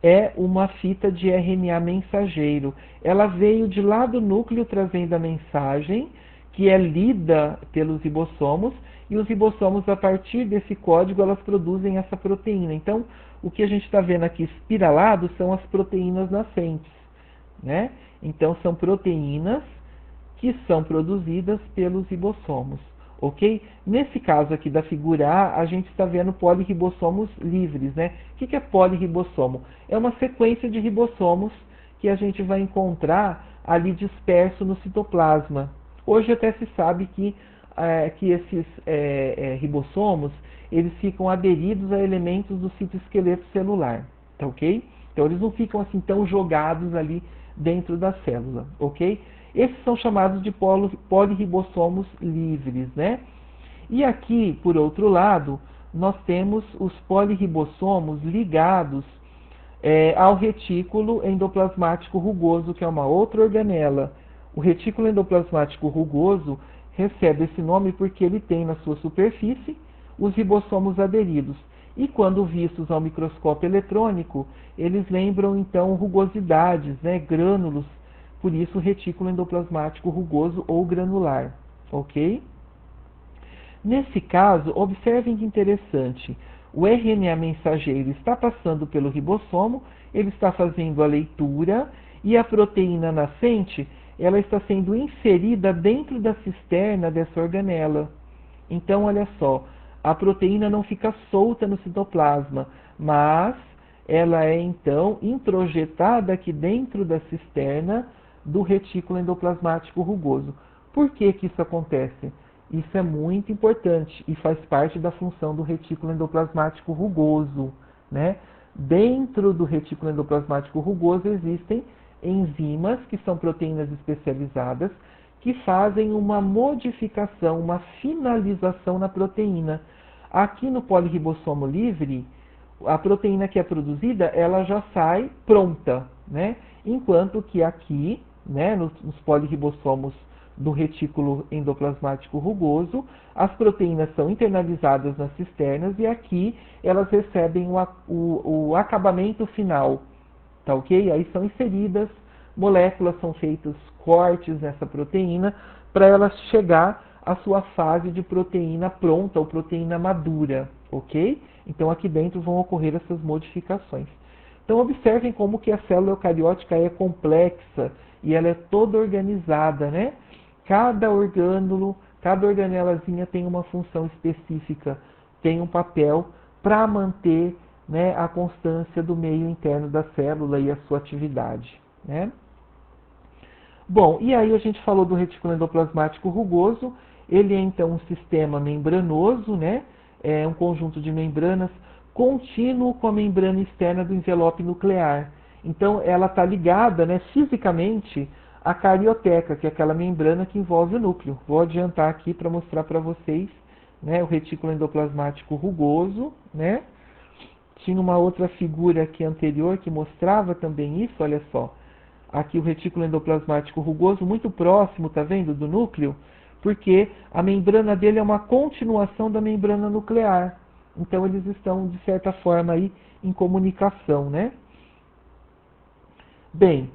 é uma fita de RNA mensageiro. Ela veio de lá do núcleo trazendo a mensagem, que é lida pelos ribossomos, e os ribossomos, a partir desse código, elas produzem essa proteína. Então, o que a gente está vendo aqui espiralado são as proteínas nascentes, né? Então, são proteínas que são produzidas pelos ribossomos, ok? Nesse caso aqui da figura A gente está vendo polirribossomos livres, né? O que é polirribossomo? É uma sequência de ribossomos que a gente vai encontrar ali disperso no citoplasma. Hoje até se sabe que esses ribossomos, eles ficam aderidos a elementos do citoesqueleto celular, tá ok? Então eles não ficam assim tão jogados ali dentro da célula, ok? Esses são chamados de polirribossomos livres, né? E aqui, por outro lado, nós temos os polirribossomos ligados ao retículo endoplasmático rugoso, que é uma outra organela. O retículo endoplasmático rugoso recebe esse nome porque ele tem na sua superfície os ribossomos aderidos. E quando vistos ao microscópio eletrônico, eles lembram então rugosidades, né, grânulos, por isso retículo endoplasmático rugoso ou granular, ok? Nesse caso, observem que interessante, o RNA mensageiro está passando pelo ribossomo, ele está fazendo a leitura e a proteína nascente, ela está sendo inserida dentro da cisterna dessa organela. Então, olha só, a proteína não fica solta no citoplasma, mas ela é então introjetada aqui dentro da cisterna do retículo endoplasmático rugoso. Por que que isso acontece? Isso é muito importante e faz parte da função do retículo endoplasmático rugoso, né? Dentro do retículo endoplasmático rugoso existem enzimas, que são proteínas especializadas, que fazem uma modificação, uma finalização na proteína. Aqui no polirribossomo livre, a proteína que é produzida, ela já sai pronta, né? Enquanto que aqui, né, nos polirribossomos do retículo endoplasmático rugoso, as proteínas são internalizadas nas cisternas e aqui elas recebem o acabamento final, tá ok? Aí são inseridas moléculas, são feitos cortes nessa proteína para ela chegar à sua fase de proteína pronta ou proteína madura, ok? Então aqui dentro vão ocorrer essas modificações. Então observem como que a célula eucariótica é complexa e ela é toda organizada, né? Cada orgânulo, cada organelazinha tem uma função específica, tem um papel para manter, né, a constância do meio interno da célula e a sua atividade, né? Bom, e aí a gente falou do retículo endoplasmático rugoso, ele é então um sistema membranoso, né? É um conjunto de membranas contínuo com a membrana externa do envelope nuclear. Então ela está ligada, né, fisicamente à carioteca, que é aquela membrana que envolve o núcleo. Vou adiantar aqui para mostrar para vocês, né, o retículo endoplasmático rugoso, né? Tinha uma outra figura aqui anterior que mostrava também isso, olha só. aqui o retículo endoplasmático rugoso muito próximo, tá vendo, do núcleo, porque a membrana dele é uma continuação da membrana nuclear. Então eles estão, de certa forma, aí em comunicação, né? Bem,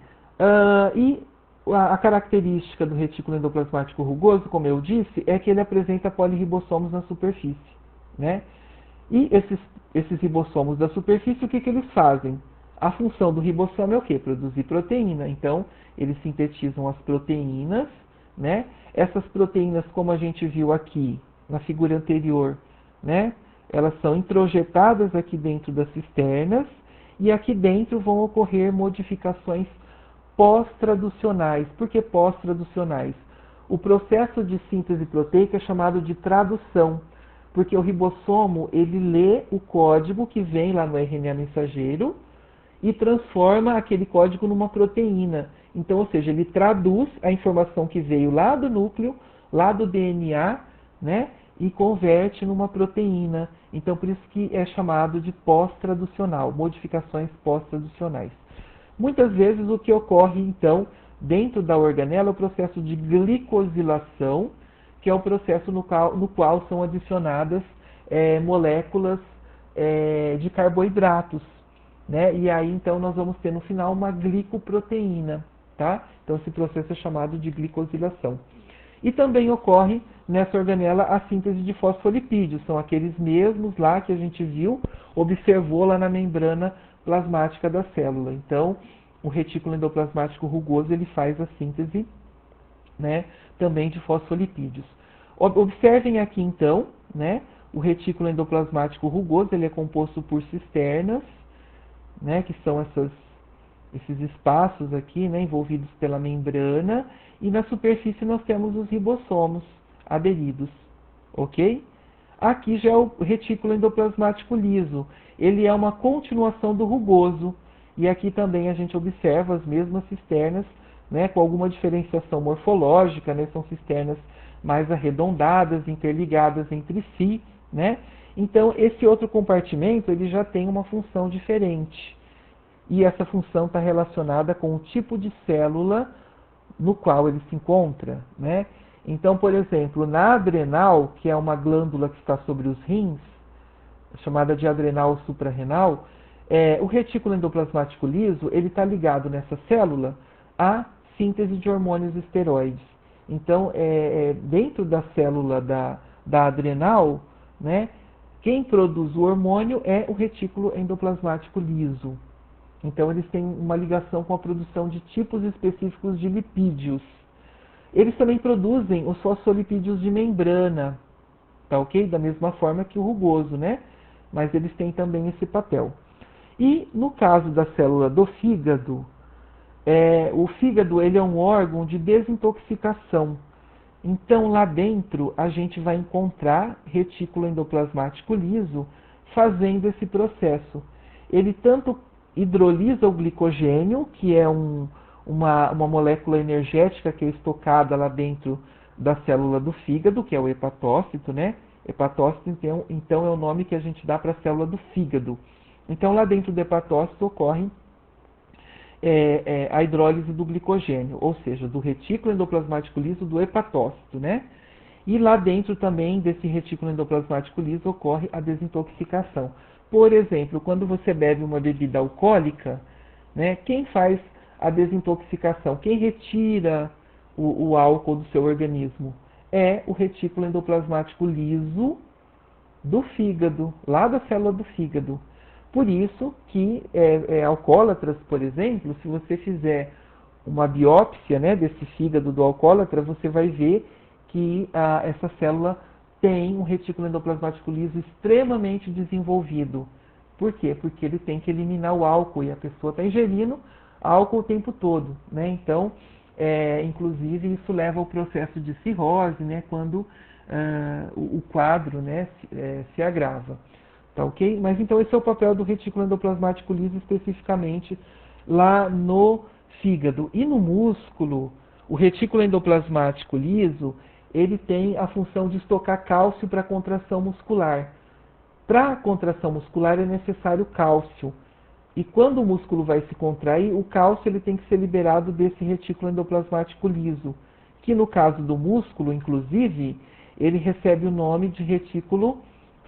e a característica do retículo endoplasmático rugoso, como eu disse, é que ele apresenta polirribossomos na superfície, né? E esses ribossomos da superfície, o que eles fazem? A função do ribossomo é o quê? Produzir proteína. Então, eles sintetizam as proteínas, né? Essas proteínas, como a gente viu aqui na figura anterior, né? Elas são introjetadas aqui dentro das cisternas e aqui dentro vão ocorrer modificações pós-traducionais. Por que pós-traducionais? O processo de síntese proteica é chamado de tradução, porque o ribossomo ele lê o código que vem lá no RNA mensageiro e transforma aquele código numa proteína. Então, ou seja, ele traduz a informação que veio lá do núcleo, lá do DNA, né, e converte numa proteína. Então, por isso que é chamado de pós-traducional, modificações pós-traducionais. Muitas vezes o que ocorre, então, dentro da organela é o processo de glicosilação, que é o processo no qual são adicionadas moléculas de carboidratos, né? E aí, então, nós vamos ter no final uma glicoproteína, tá? Então, esse processo é chamado de glicosilação. E também ocorre nessa organela a síntese de fosfolipídios, são aqueles mesmos lá que a gente viu, observou lá na membrana plasmática da célula. Então, o retículo endoplasmático rugoso ele faz a síntese, né, também de fosfolipídios. Observem aqui então, né, o retículo endoplasmático rugoso ele é composto por cisternas, né, que são esses espaços aqui, né, envolvidos pela membrana, e na superfície nós temos os ribossomos aderidos, ok? Aqui já é o retículo endoplasmático liso, ele é uma continuação do rugoso, e aqui também a gente observa as mesmas cisternas, né, com alguma diferenciação morfológica, né, são cisternas mais arredondadas, interligadas entre si, né? Então, esse outro compartimento ele já tem uma função diferente. E essa função está relacionada com o tipo de célula no qual ele se encontra, né? Então, por exemplo, na adrenal, que é uma glândula que está sobre os rins, chamada de adrenal suprarrenal, o retículo endoplasmático liso ele está ligado nessa célula à síntese de hormônios esteroides. Então, dentro da célula da adrenal, né, quem produz o hormônio é o retículo endoplasmático liso. Então, eles têm uma ligação com a produção de tipos específicos de lipídios. Eles também produzem os fosfolipídios de membrana, tá ok? Da mesma forma que o rugoso, né? Mas eles têm também esse papel. E no caso da célula do fígado, o fígado ele é um órgão de desintoxicação. Então, lá dentro, a gente vai encontrar retículo endoplasmático liso fazendo esse processo. Ele tanto hidrolisa o glicogênio, que é uma molécula energética que é estocada lá dentro da célula do fígado, que é o hepatócito, né? Hepatócito, então, é o nome que a gente dá para a célula do fígado. Então, lá dentro do hepatócito ocorre a hidrólise do glicogênio, ou seja, do retículo endoplasmático liso do hepatócito, né? E lá dentro também desse retículo endoplasmático liso ocorre a desintoxicação. Por exemplo, quando você bebe uma bebida alcoólica, né, quem faz a desintoxicação? Quem retira o álcool do seu organismo? É o retículo endoplasmático liso do fígado, lá da célula do fígado. Por isso que alcoólatras, por exemplo, se você fizer uma biópsia, né, desse fígado do alcoólatra, você vai ver que essa célula tem um retículo endoplasmático liso extremamente desenvolvido. Por quê? Porque ele tem que eliminar o álcool e a pessoa está ingerindo álcool o tempo todo, né? Então, inclusive, isso leva ao processo de cirrose, né, quando o quadro, né, se agrava. Tá ok? Mas então esse é o papel do retículo endoplasmático liso especificamente lá no fígado. E no músculo, o retículo endoplasmático liso, ele tem a função de estocar cálcio para a contração muscular. Para a contração muscular é necessário cálcio. E quando o músculo vai se contrair, o cálcio ele tem que ser liberado desse retículo endoplasmático liso, que no caso do músculo, inclusive, ele recebe o nome de retículo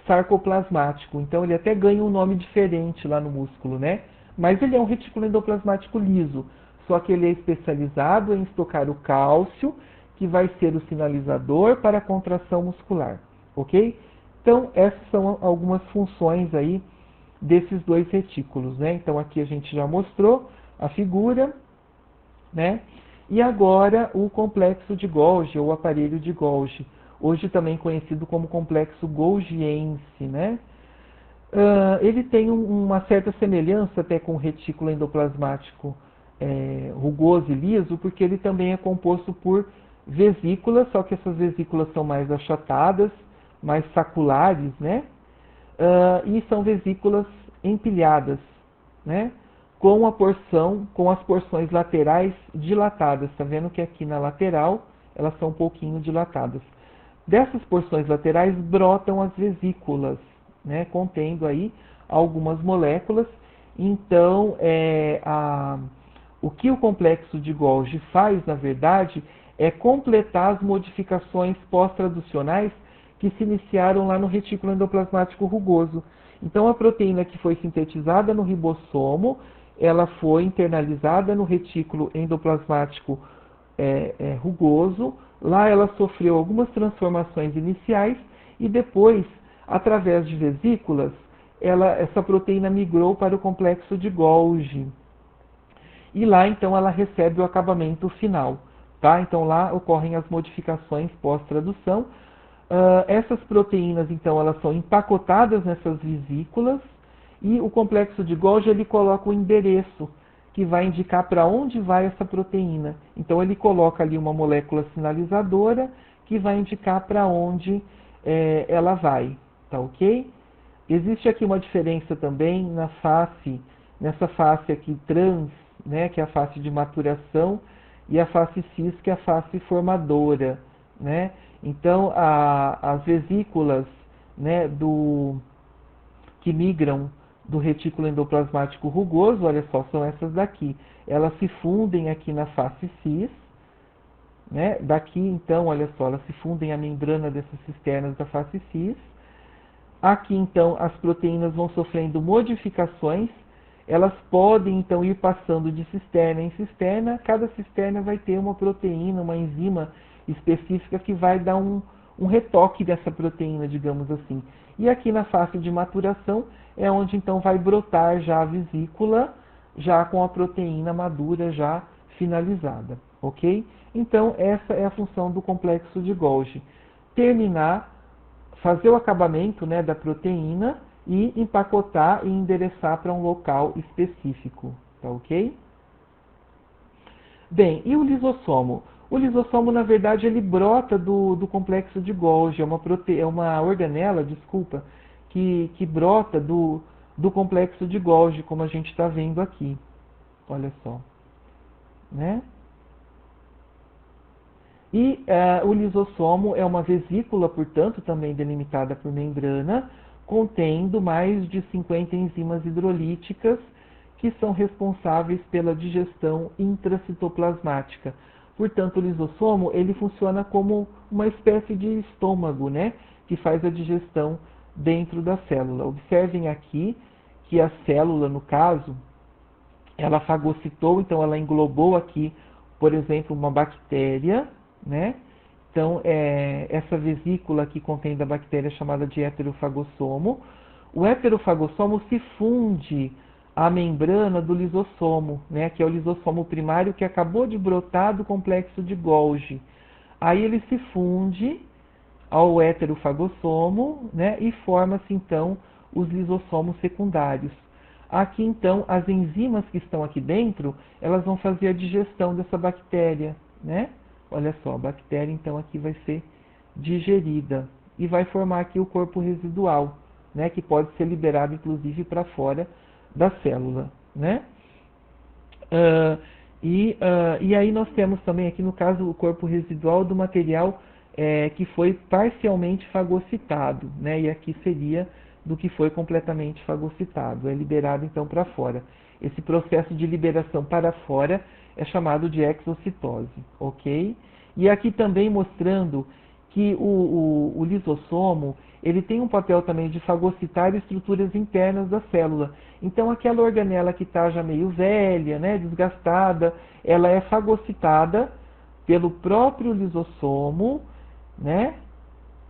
sarcoplasmático. Então ele até ganha um nome diferente lá no músculo, né? Mas ele é um retículo endoplasmático liso, só que ele é especializado em estocar o cálcio, que vai ser o sinalizador para a contração muscular, ok? Então essas são algumas funções aí desses dois retículos, né? Então aqui a gente já mostrou a figura, né? E agora o complexo de Golgi, ou aparelho de Golgi, hoje também conhecido como complexo golgiense, né? Ele tem uma certa semelhança até com o retículo endoplasmático rugoso e liso, porque ele também é composto por vesículas, só que essas vesículas são mais achatadas, mais saculares, né? E são vesículas empilhadas, né? Com as porções laterais dilatadas. Está vendo que aqui na lateral elas são um pouquinho dilatadas. Dessas porções laterais brotam as vesículas, né? Contendo aí algumas moléculas. Então, o que o complexo de Golgi faz, na verdade, é completar as modificações pós-traducionais que se iniciaram lá no retículo endoplasmático rugoso. Então, a proteína que foi sintetizada no ribossomo, ela foi internalizada no retículo endoplasmático rugoso. Lá ela sofreu algumas transformações iniciais e depois, através de vesículas, essa proteína migrou para o complexo de Golgi. E lá, então, ela recebe o acabamento final. Tá? Então, lá ocorrem as modificações pós-tradução. Essas proteínas, então, elas são empacotadas nessas vesículas e o complexo de Golgi ele coloca o endereço que vai indicar para onde vai essa proteína. Então, ele coloca ali uma molécula sinalizadora que vai indicar para onde ela vai, tá ok? Existe aqui uma diferença também nessa face aqui trans, né, que é a face de maturação, e a face cis, que é a face formadora, né? Então, as vesículas, né, que migram do retículo endoplasmático rugoso, olha só, são essas daqui. Elas se fundem aqui na face cis, né? Daqui, então, olha só, elas se fundem à membrana dessas cisternas da face cis. Aqui, então, as proteínas vão sofrendo modificações. Elas podem, então, ir passando de cisterna em cisterna. Cada cisterna vai ter uma proteína, uma enzima específica que vai dar um retoque dessa proteína, digamos assim. E aqui na fase de maturação é onde então vai brotar já a vesícula, já com a proteína madura já finalizada, ok? Então essa é a função do complexo de Golgi. Fazer o acabamento, né, da proteína e empacotar e endereçar para um local específico, tá ok? Bem, e o lisossomo? O lisossomo, na verdade, ele brota do complexo de Golgi, é uma organela, desculpa, que brota do complexo de Golgi, como a gente está vendo aqui. Olha só. Né? E o lisossomo é uma vesícula, portanto, também delimitada por membrana, contendo mais de 50 enzimas hidrolíticas que são responsáveis pela digestão intracitoplasmática. Portanto, o lisossomo ele funciona como uma espécie de estômago, né, que faz a digestão dentro da célula. Observem aqui que a célula, no caso, ela fagocitou, então ela englobou aqui, por exemplo, uma bactéria, né? Então, essa vesícula aqui contém da bactéria chamada de heterofagossomo. O heterofagossomo se funde à membrana do lisossomo, né, que é o lisossomo primário que acabou de brotar do complexo de Golgi. Aí ele se funde ao heterofagossomo, né, e forma-se então os lisossomos secundários. Aqui então as enzimas que estão aqui dentro, elas vão fazer a digestão dessa bactéria, né? Olha só, a bactéria então aqui vai ser digerida e vai formar aqui o corpo residual, né, que pode ser liberado inclusive para fora da célula, né? E aí nós temos também aqui no caso o corpo residual do material que foi parcialmente fagocitado, né? E aqui seria do que foi completamente fagocitado. É liberado então para fora. Esse processo de liberação para fora é chamado de exocitose, ok? E aqui também mostrando que o lisossomo ele tem um papel também de fagocitar estruturas internas da célula. Então aquela organela que está já meio velha, né, desgastada, ela é fagocitada pelo próprio lisossomo, né,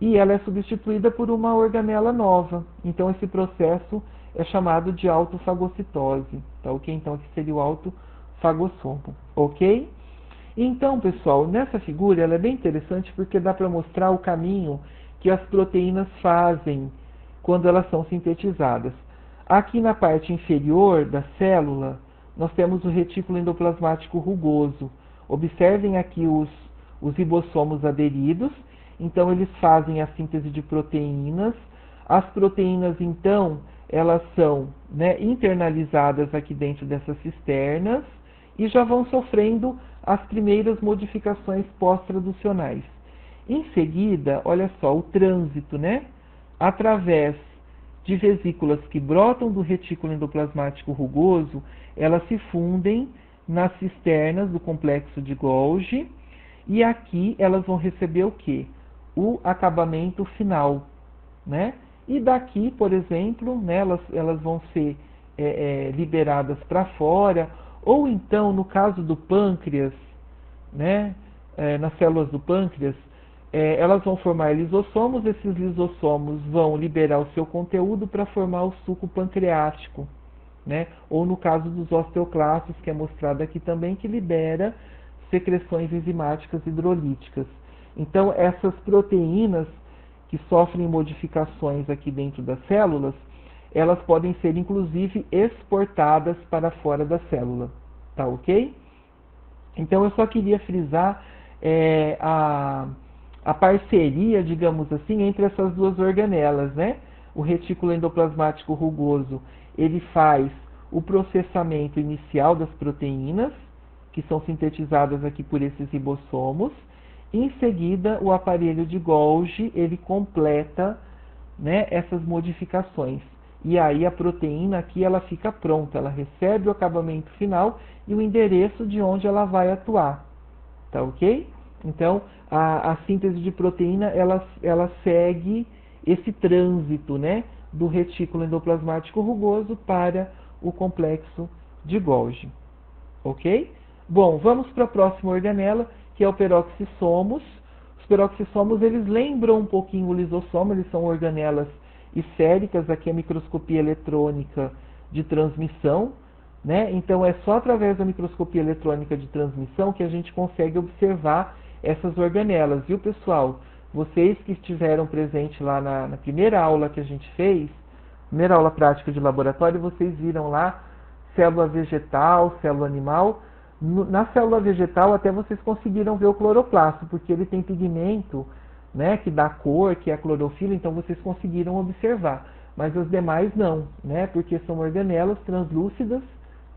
e ela é substituída por uma organela nova. Então esse processo é chamado de autofagocitose, tá ok? Então aqui seria o autofagossomo, ok? Então, pessoal, nessa figura ela é bem interessante porque dá para mostrar o caminho que as proteínas fazem quando elas são sintetizadas. Aqui na parte inferior da célula, nós temos o retículo endoplasmático rugoso. Observem aqui os ribossomos aderidos. Então, eles fazem a síntese de proteínas. As proteínas, então, elas são, né, internalizadas aqui dentro dessas cisternas e já vão sofrendo as primeiras modificações pós-traducionais. Em seguida, olha só, o trânsito, né? Através de vesículas que brotam do retículo endoplasmático rugoso, elas se fundem nas cisternas do complexo de Golgi, e aqui elas vão receber o quê? O acabamento final, né? E daqui, por exemplo, né, elas vão ser liberadas para fora, ou então, no caso do pâncreas, né, nas células do pâncreas, elas vão formar lisossomos, esses lisossomos vão liberar o seu conteúdo para formar o suco pancreático, né? Ou no caso dos osteoclastos, que é mostrado aqui também, que libera secreções enzimáticas hidrolíticas. Então, essas proteínas que sofrem modificações aqui dentro das células, elas podem ser inclusive exportadas para fora da célula, tá ok? Então eu só queria frisar a parceria, digamos assim, entre essas duas organelas, né? O retículo endoplasmático rugoso, ele faz o processamento inicial das proteínas, que são sintetizadas aqui por esses ribossomos. Em seguida, o aparelho de Golgi, ele completa, né, essas modificações. E aí a proteína aqui ela fica pronta, ela recebe o acabamento final e o endereço de onde ela vai atuar, tá ok? Então, a síntese de proteína, ela segue esse trânsito, né, do retículo endoplasmático rugoso para o complexo de Golgi, ok? Bom, vamos para a próxima organela, que é o peroxissomos. Os peroxissomos, eles lembram um pouquinho o lisossomo, eles são organelas esféricas, aqui a microscopia eletrônica de transmissão, né? Então é só através da microscopia eletrônica de transmissão que a gente consegue observar essas organelas. Viu, pessoal? Vocês que estiveram presentes lá na primeira aula que a gente fez, primeira aula prática de laboratório, vocês viram lá célula vegetal, célula animal. Na célula vegetal até vocês conseguiram ver o cloroplasto, porque ele tem pigmento, né, que dá cor, que é a clorofila, então vocês conseguiram observar. Mas os demais não, né, porque são organelas translúcidas,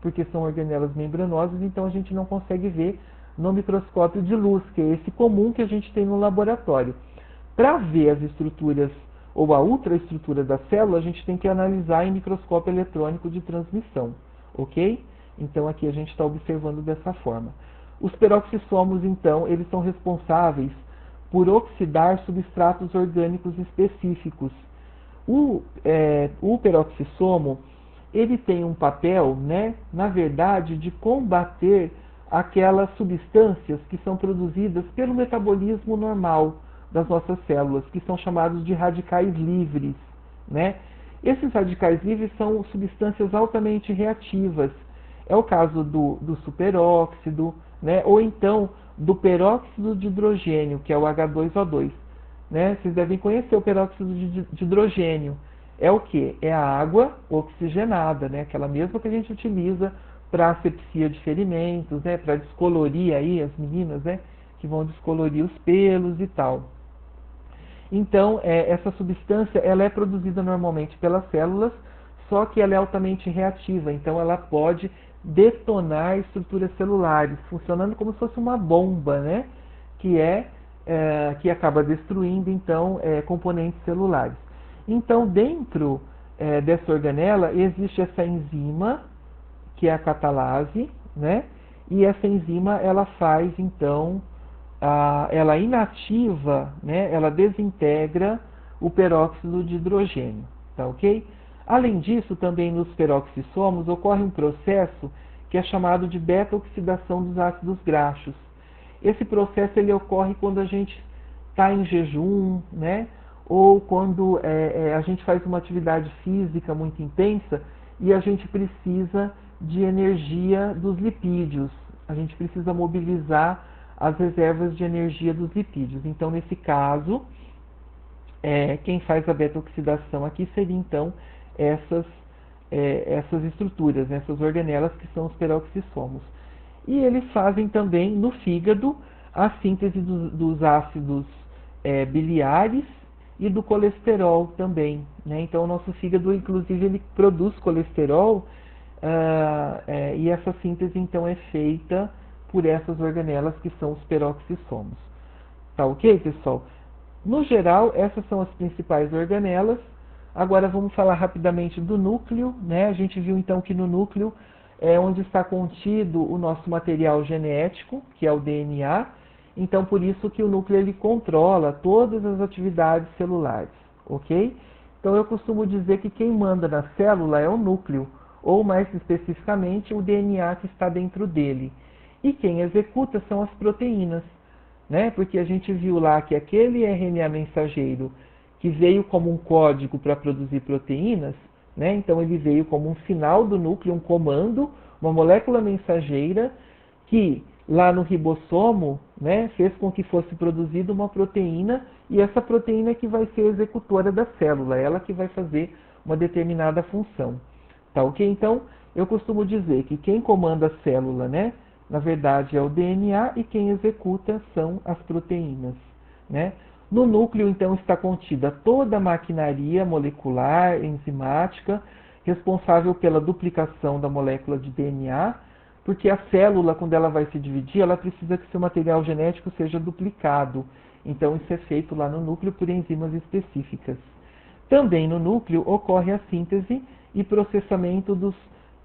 porque são organelas membranosas, então a gente não consegue ver no microscópio de luz, que é esse comum que a gente tem no laboratório. Para ver as estruturas ou a ultraestrutura da célula, a gente tem que analisar em microscópio eletrônico de transmissão, ok? Então aqui a gente está observando dessa forma. Os peroxissomos, então, eles são responsáveis por oxidar substratos orgânicos específicos. O peroxissomo, ele tem um papel, né, na verdade, de combater aquelas substâncias que são produzidas pelo metabolismo normal das nossas células, que são chamados de radicais livres, né? Esses radicais livres são substâncias altamente reativas. É o caso do superóxido, né? Ou então do peróxido de hidrogênio, que é o H2O2. Né? Vocês devem conhecer o peróxido de hidrogênio. É o que? É a água oxigenada, né? Aquela mesma que a gente utiliza para asepsia de ferimentos, né? Para descolorir aí as meninas, né? Que vão descolorir os pelos e tal. Então, essa substância ela é produzida normalmente pelas células, só que ela é altamente reativa, então ela pode detonar estruturas celulares, funcionando como se fosse uma bomba, né? Que acaba destruindo, então, componentes celulares. Então, dentro dessa organela, existe essa enzima, que é a catalase, né? E essa enzima, ela faz, então, ela inativa, né? Ela desintegra o peróxido de hidrogênio, tá ok? Além disso, também nos peroxissomos ocorre um processo que é chamado de beta-oxidação dos ácidos graxos. Esse processo ele ocorre quando a gente está em jejum, né? Ou quando a gente faz uma atividade física muito intensa e a gente precisa de energia dos lipídios. A gente precisa mobilizar as reservas de energia dos lipídios. Então, nesse caso, quem faz a beta-oxidação aqui seria, então, essas estruturas, né, essas organelas que são os peroxissomos. E eles fazem também no fígado a síntese dos ácidos biliares e do colesterol também, né? Então o nosso fígado, inclusive, ele produz colesterol e essa síntese então é feita por essas organelas que são os peroxissomos. Tá ok, pessoal? No geral, essas são as principais organelas. Agora vamos falar rapidamente do núcleo, né? A gente viu então que no núcleo é onde está contido o nosso material genético, que é o DNA. Então, por isso que o núcleo ele controla todas as atividades celulares, ok? Então, eu costumo dizer que quem manda na célula é o núcleo, ou mais especificamente, o DNA que está dentro dele. E quem executa são as proteínas, né? Porque a gente viu lá que aquele RNA mensageiro que veio como um código para produzir proteínas, né? Então ele veio como um sinal do núcleo, um comando, uma molécula mensageira que lá no ribossomo, né, fez com que fosse produzida uma proteína e essa proteína é que vai ser executora da célula, ela que vai fazer uma determinada função. Tá ok? Então eu costumo dizer que quem comanda a célula, né, na verdade é o DNA e quem executa são as proteínas, né? No núcleo, então, está contida toda a maquinaria molecular, enzimática, responsável pela duplicação da molécula de DNA, porque a célula, quando ela vai se dividir, ela precisa que seu material genético seja duplicado. Então, isso é feito lá no núcleo por enzimas específicas. Também no núcleo ocorre a síntese e processamento dos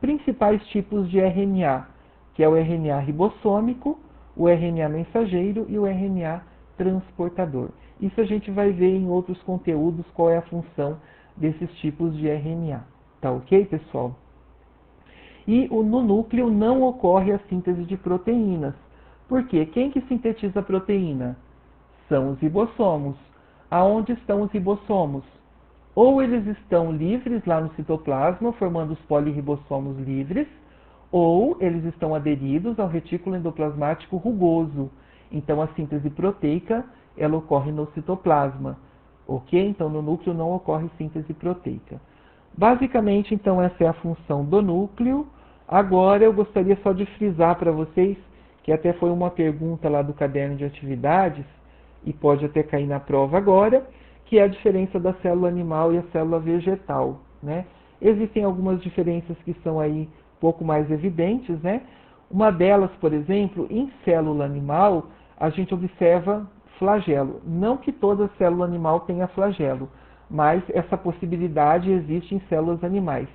principais tipos de RNA, que é o RNA ribossômico, o RNA mensageiro e o RNA transportador. Isso a gente vai ver em outros conteúdos qual é a função desses tipos de RNA. Tá ok, pessoal? E no núcleo não ocorre a síntese de proteínas. Por quê? Quem que sintetiza a proteína? São os ribossomos. Aonde estão os ribossomos? Ou eles estão livres lá no citoplasma, formando os poliribossomos livres, ou eles estão aderidos ao retículo endoplasmático rugoso. Então a síntese proteica ela ocorre no citoplasma, ok? Então no núcleo não ocorre síntese proteica. Basicamente, então, essa é a função do núcleo. Agora eu gostaria só de frisar para vocês, que até foi uma pergunta lá do caderno de atividades, e pode até cair na prova agora, que é a diferença da célula animal e a célula vegetal, né? Existem algumas diferenças que são aí um pouco mais evidentes, né? Uma delas, por exemplo, em célula animal, a gente observa flagelo. Não que toda célula animal tenha flagelo, mas essa possibilidade existe em células animais.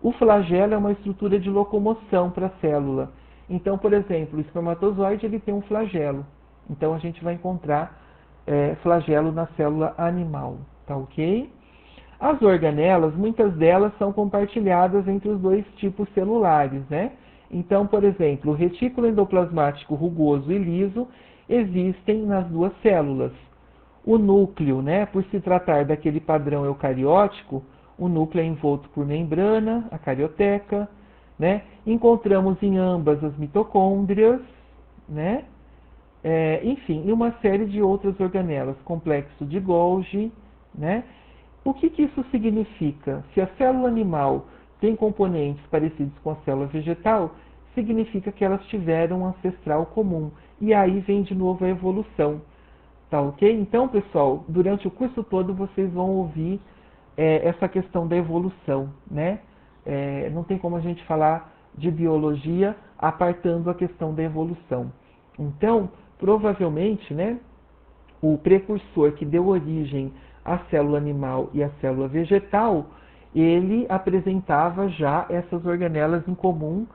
O flagelo é uma estrutura de locomoção para a célula. Então, por exemplo, o espermatozoide ele tem um flagelo. Então, a gente vai encontrar flagelo na célula animal, tá ok? As organelas, muitas delas são compartilhadas entre os dois tipos celulares, né? Então, por exemplo, o retículo endoplasmático rugoso e liso existem nas duas células. O núcleo, né, por se tratar daquele padrão eucariótico, o núcleo é envolto por membrana, a carioteca, né? Encontramos em ambas as mitocôndrias, né? Enfim, e uma série de outras organelas, complexo de Golgi, né? O que isso significa? Se a célula animal tem componentes parecidos com a célula vegetal, significa que elas tiveram um ancestral comum. E aí vem de novo a evolução. Tá ok? Então, pessoal, durante o curso todo vocês vão ouvir essa questão da evolução, né? Não tem como a gente falar de biologia apartando a questão da evolução. Então, provavelmente, né, o precursor que deu origem à célula animal e à célula vegetal, ele apresentava já essas organelas em comum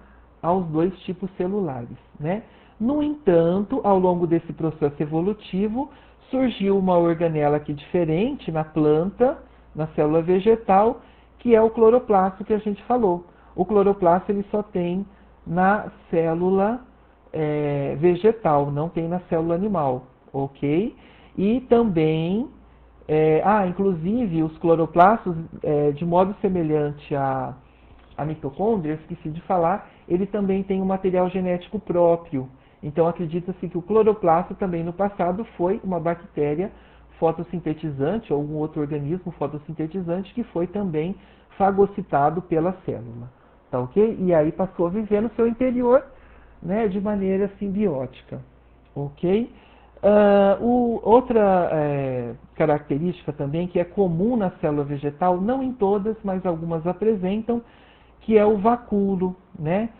aos dois tipos celulares, né? No entanto, ao longo desse processo evolutivo, surgiu uma organela aqui diferente na planta, na célula vegetal, que é o cloroplasto que a gente falou. O cloroplasto ele só tem na célula vegetal, não tem na célula animal, ok? E também, inclusive os cloroplastos, de modo semelhante à mitocôndria, esqueci de falar, ele também tem um material genético próprio. Então acredita-se que o cloroplasto também no passado foi uma bactéria fotossintetizante ou um outro organismo fotossintetizante que foi também fagocitado pela célula, tá ok? E aí passou a viver no seu interior, né, de maneira simbiótica, ok? Outra característica também que é comum na célula vegetal, não em todas, mas algumas apresentam, que é o vacúolo, né?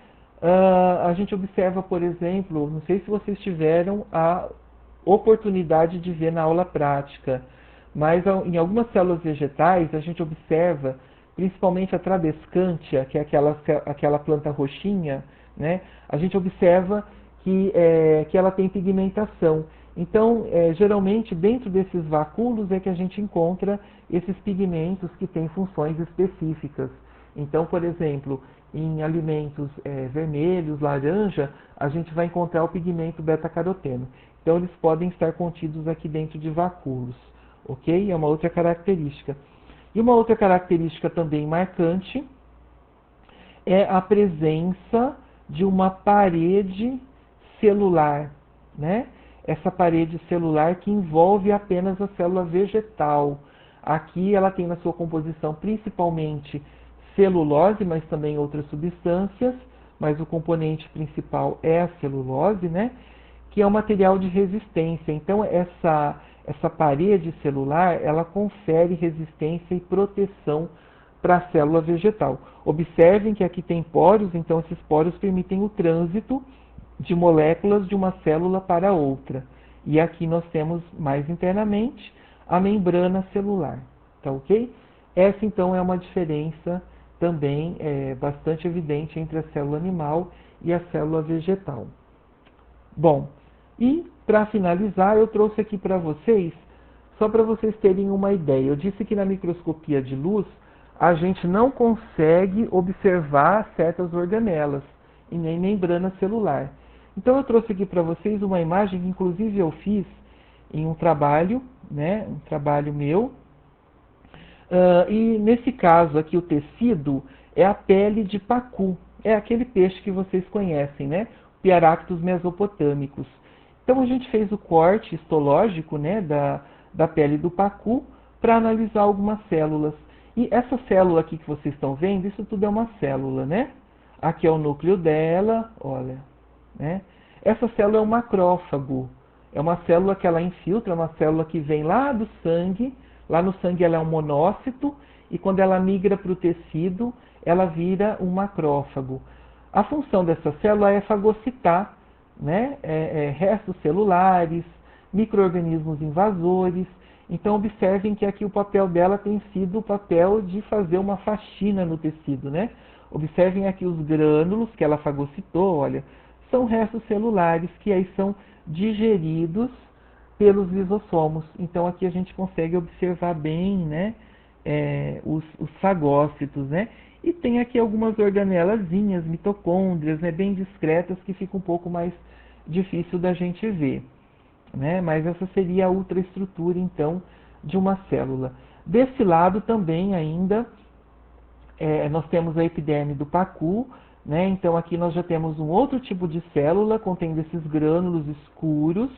A gente observa, por exemplo, não sei se vocês tiveram a oportunidade de ver na aula prática, mas em algumas células vegetais a gente observa, principalmente a Tradescantia, que é aquela planta roxinha, né? A gente observa que ela tem pigmentação. Então, geralmente, dentro desses vacúolos é que a gente encontra esses pigmentos que têm funções específicas. Então, por exemplo, em alimentos vermelhos, laranja, a gente vai encontrar o pigmento beta-caroteno. Então, eles podem estar contidos aqui dentro de vacúolos, ok? É uma outra característica. E uma outra característica também marcante é a presença de uma parede celular, né? Essa parede celular que envolve apenas a célula vegetal. Aqui ela tem na sua composição principalmente celulose, mas também outras substâncias, mas o componente principal é a celulose, né? Que é um material de resistência. Então essa parede celular, ela confere resistência e proteção para a célula vegetal. Observem que aqui tem poros, então esses poros permitem o trânsito de moléculas de uma célula para outra. E aqui nós temos mais internamente a membrana celular, tá ok? Essa então é uma diferença também bastante evidente entre a célula animal e a célula vegetal. Bom, e para finalizar eu trouxe aqui para vocês, só para vocês terem uma ideia, eu disse que na microscopia de luz a gente não consegue observar certas organelas e nem membrana celular. Então eu trouxe aqui para vocês uma imagem que inclusive eu fiz em um trabalho, né, um trabalho meu. E nesse caso aqui o tecido é a pele de pacu, é aquele peixe que vocês conhecem, né, Piaractos mesopotâmicos. Então a gente fez o corte histológico, né, da pele do pacu para analisar algumas células. E essa célula aqui que vocês estão vendo, isso tudo é uma célula, né? Aqui é o núcleo dela, olha, né? Essa célula é um macrófago, é uma célula que ela infiltra, uma célula que vem lá do sangue, lá no sangue ela é um monócito, e quando ela migra para o tecido, ela vira um macrófago. A função dessa célula é fagocitar, né? Restos celulares, micro-organismos invasores. Então observem que aqui o papel dela tem sido o papel de fazer uma faxina no tecido, né? Observem aqui os grânulos que ela fagocitou, olha, são restos celulares que aí são digeridos pelos lisossomos. Então aqui a gente consegue observar bem, né, os fagócitos, né? E tem aqui algumas organelazinhas, mitocôndrias, né, bem discretas, que fica um pouco mais difícil da gente ver, né? Mas essa seria a ultraestrutura, então, de uma célula. Desse lado também ainda, nós temos a epiderme do pacu, né? Então aqui nós já temos um outro tipo de célula, contendo esses grânulos escuros,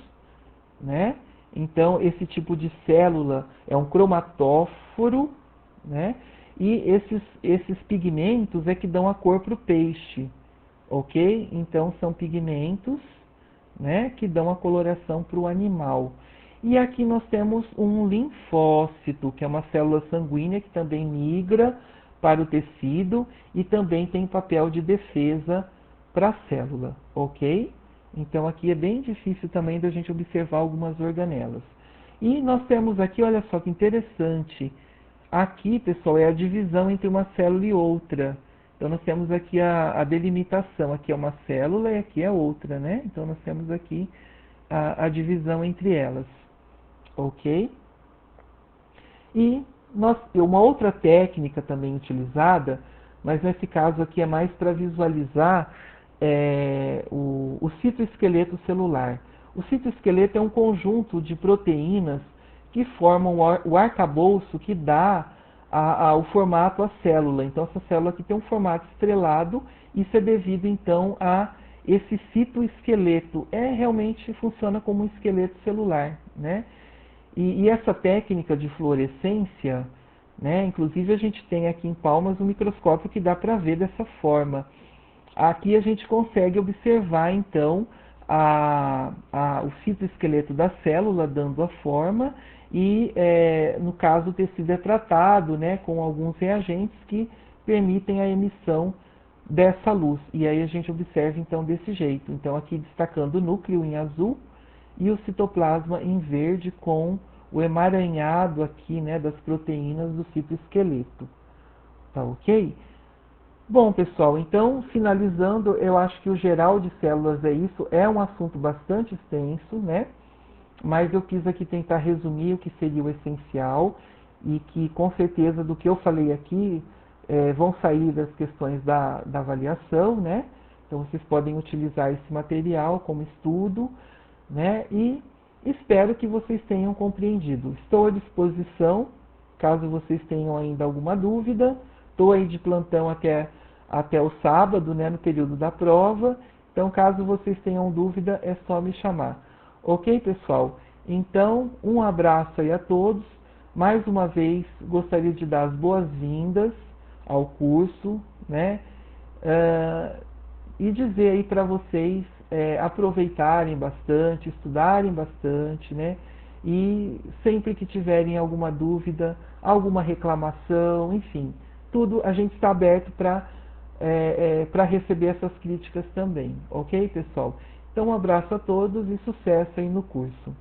né? Então esse tipo de célula é um cromatóforo, né? E esses pigmentos é que dão a cor para o peixe, ok? Então são pigmentos, né, que dão a coloração para o animal. E aqui nós temos um linfócito, que é uma célula sanguínea que também migra para o tecido e também tem papel de defesa para a célula, ok? Então aqui é bem difícil também da gente observar algumas organelas. E nós temos aqui, olha só que interessante, aqui, pessoal, é a divisão entre uma célula e outra. Então, nós temos aqui a delimitação. Aqui é uma célula e aqui é outra, né? Então, nós temos aqui a divisão entre elas. Ok? E uma outra técnica também utilizada, mas nesse caso aqui é mais para visualizar o citoesqueleto celular. O citoesqueleto é um conjunto de proteínas que formam o arcabouço que dá o formato à célula. Então, essa célula aqui tem um formato estrelado, isso é devido então a esse citoesqueleto. Realmente funciona como um esqueleto celular, né? E essa técnica de fluorescência, né, inclusive a gente tem aqui em Palmas um microscópio que dá para ver dessa forma. Aqui a gente consegue observar então o citoesqueleto da célula dando a forma e, no caso, o tecido é tratado, né, com alguns reagentes que permitem a emissão dessa luz. E aí a gente observa então desse jeito. Então aqui destacando o núcleo em azul e o citoplasma em verde com o emaranhado aqui, né, das proteínas do citoesqueleto. Tá ok? Bom, pessoal, então, finalizando, eu acho que o geral de células é isso. É um assunto bastante extenso, né? Mas eu quis aqui tentar resumir o que seria o essencial e que, com certeza, do que eu falei aqui, vão sair das questões da avaliação, né? Então, vocês podem utilizar esse material como estudo, né? E espero que vocês tenham compreendido. Estou à disposição, caso vocês tenham ainda alguma dúvida. Estou aí de plantão até o sábado, né, no período da prova. Então, caso vocês tenham dúvida, é só me chamar. Ok, pessoal? Então, um abraço aí a todos. Mais uma vez, gostaria de dar as boas-vindas ao curso, né? E dizer aí para vocês aproveitarem bastante, estudarem bastante, né? E sempre que tiverem alguma dúvida, alguma reclamação, enfim, tudo a gente está aberto para receber essas críticas também, ok, pessoal? Então, um abraço a todos e sucesso aí no curso.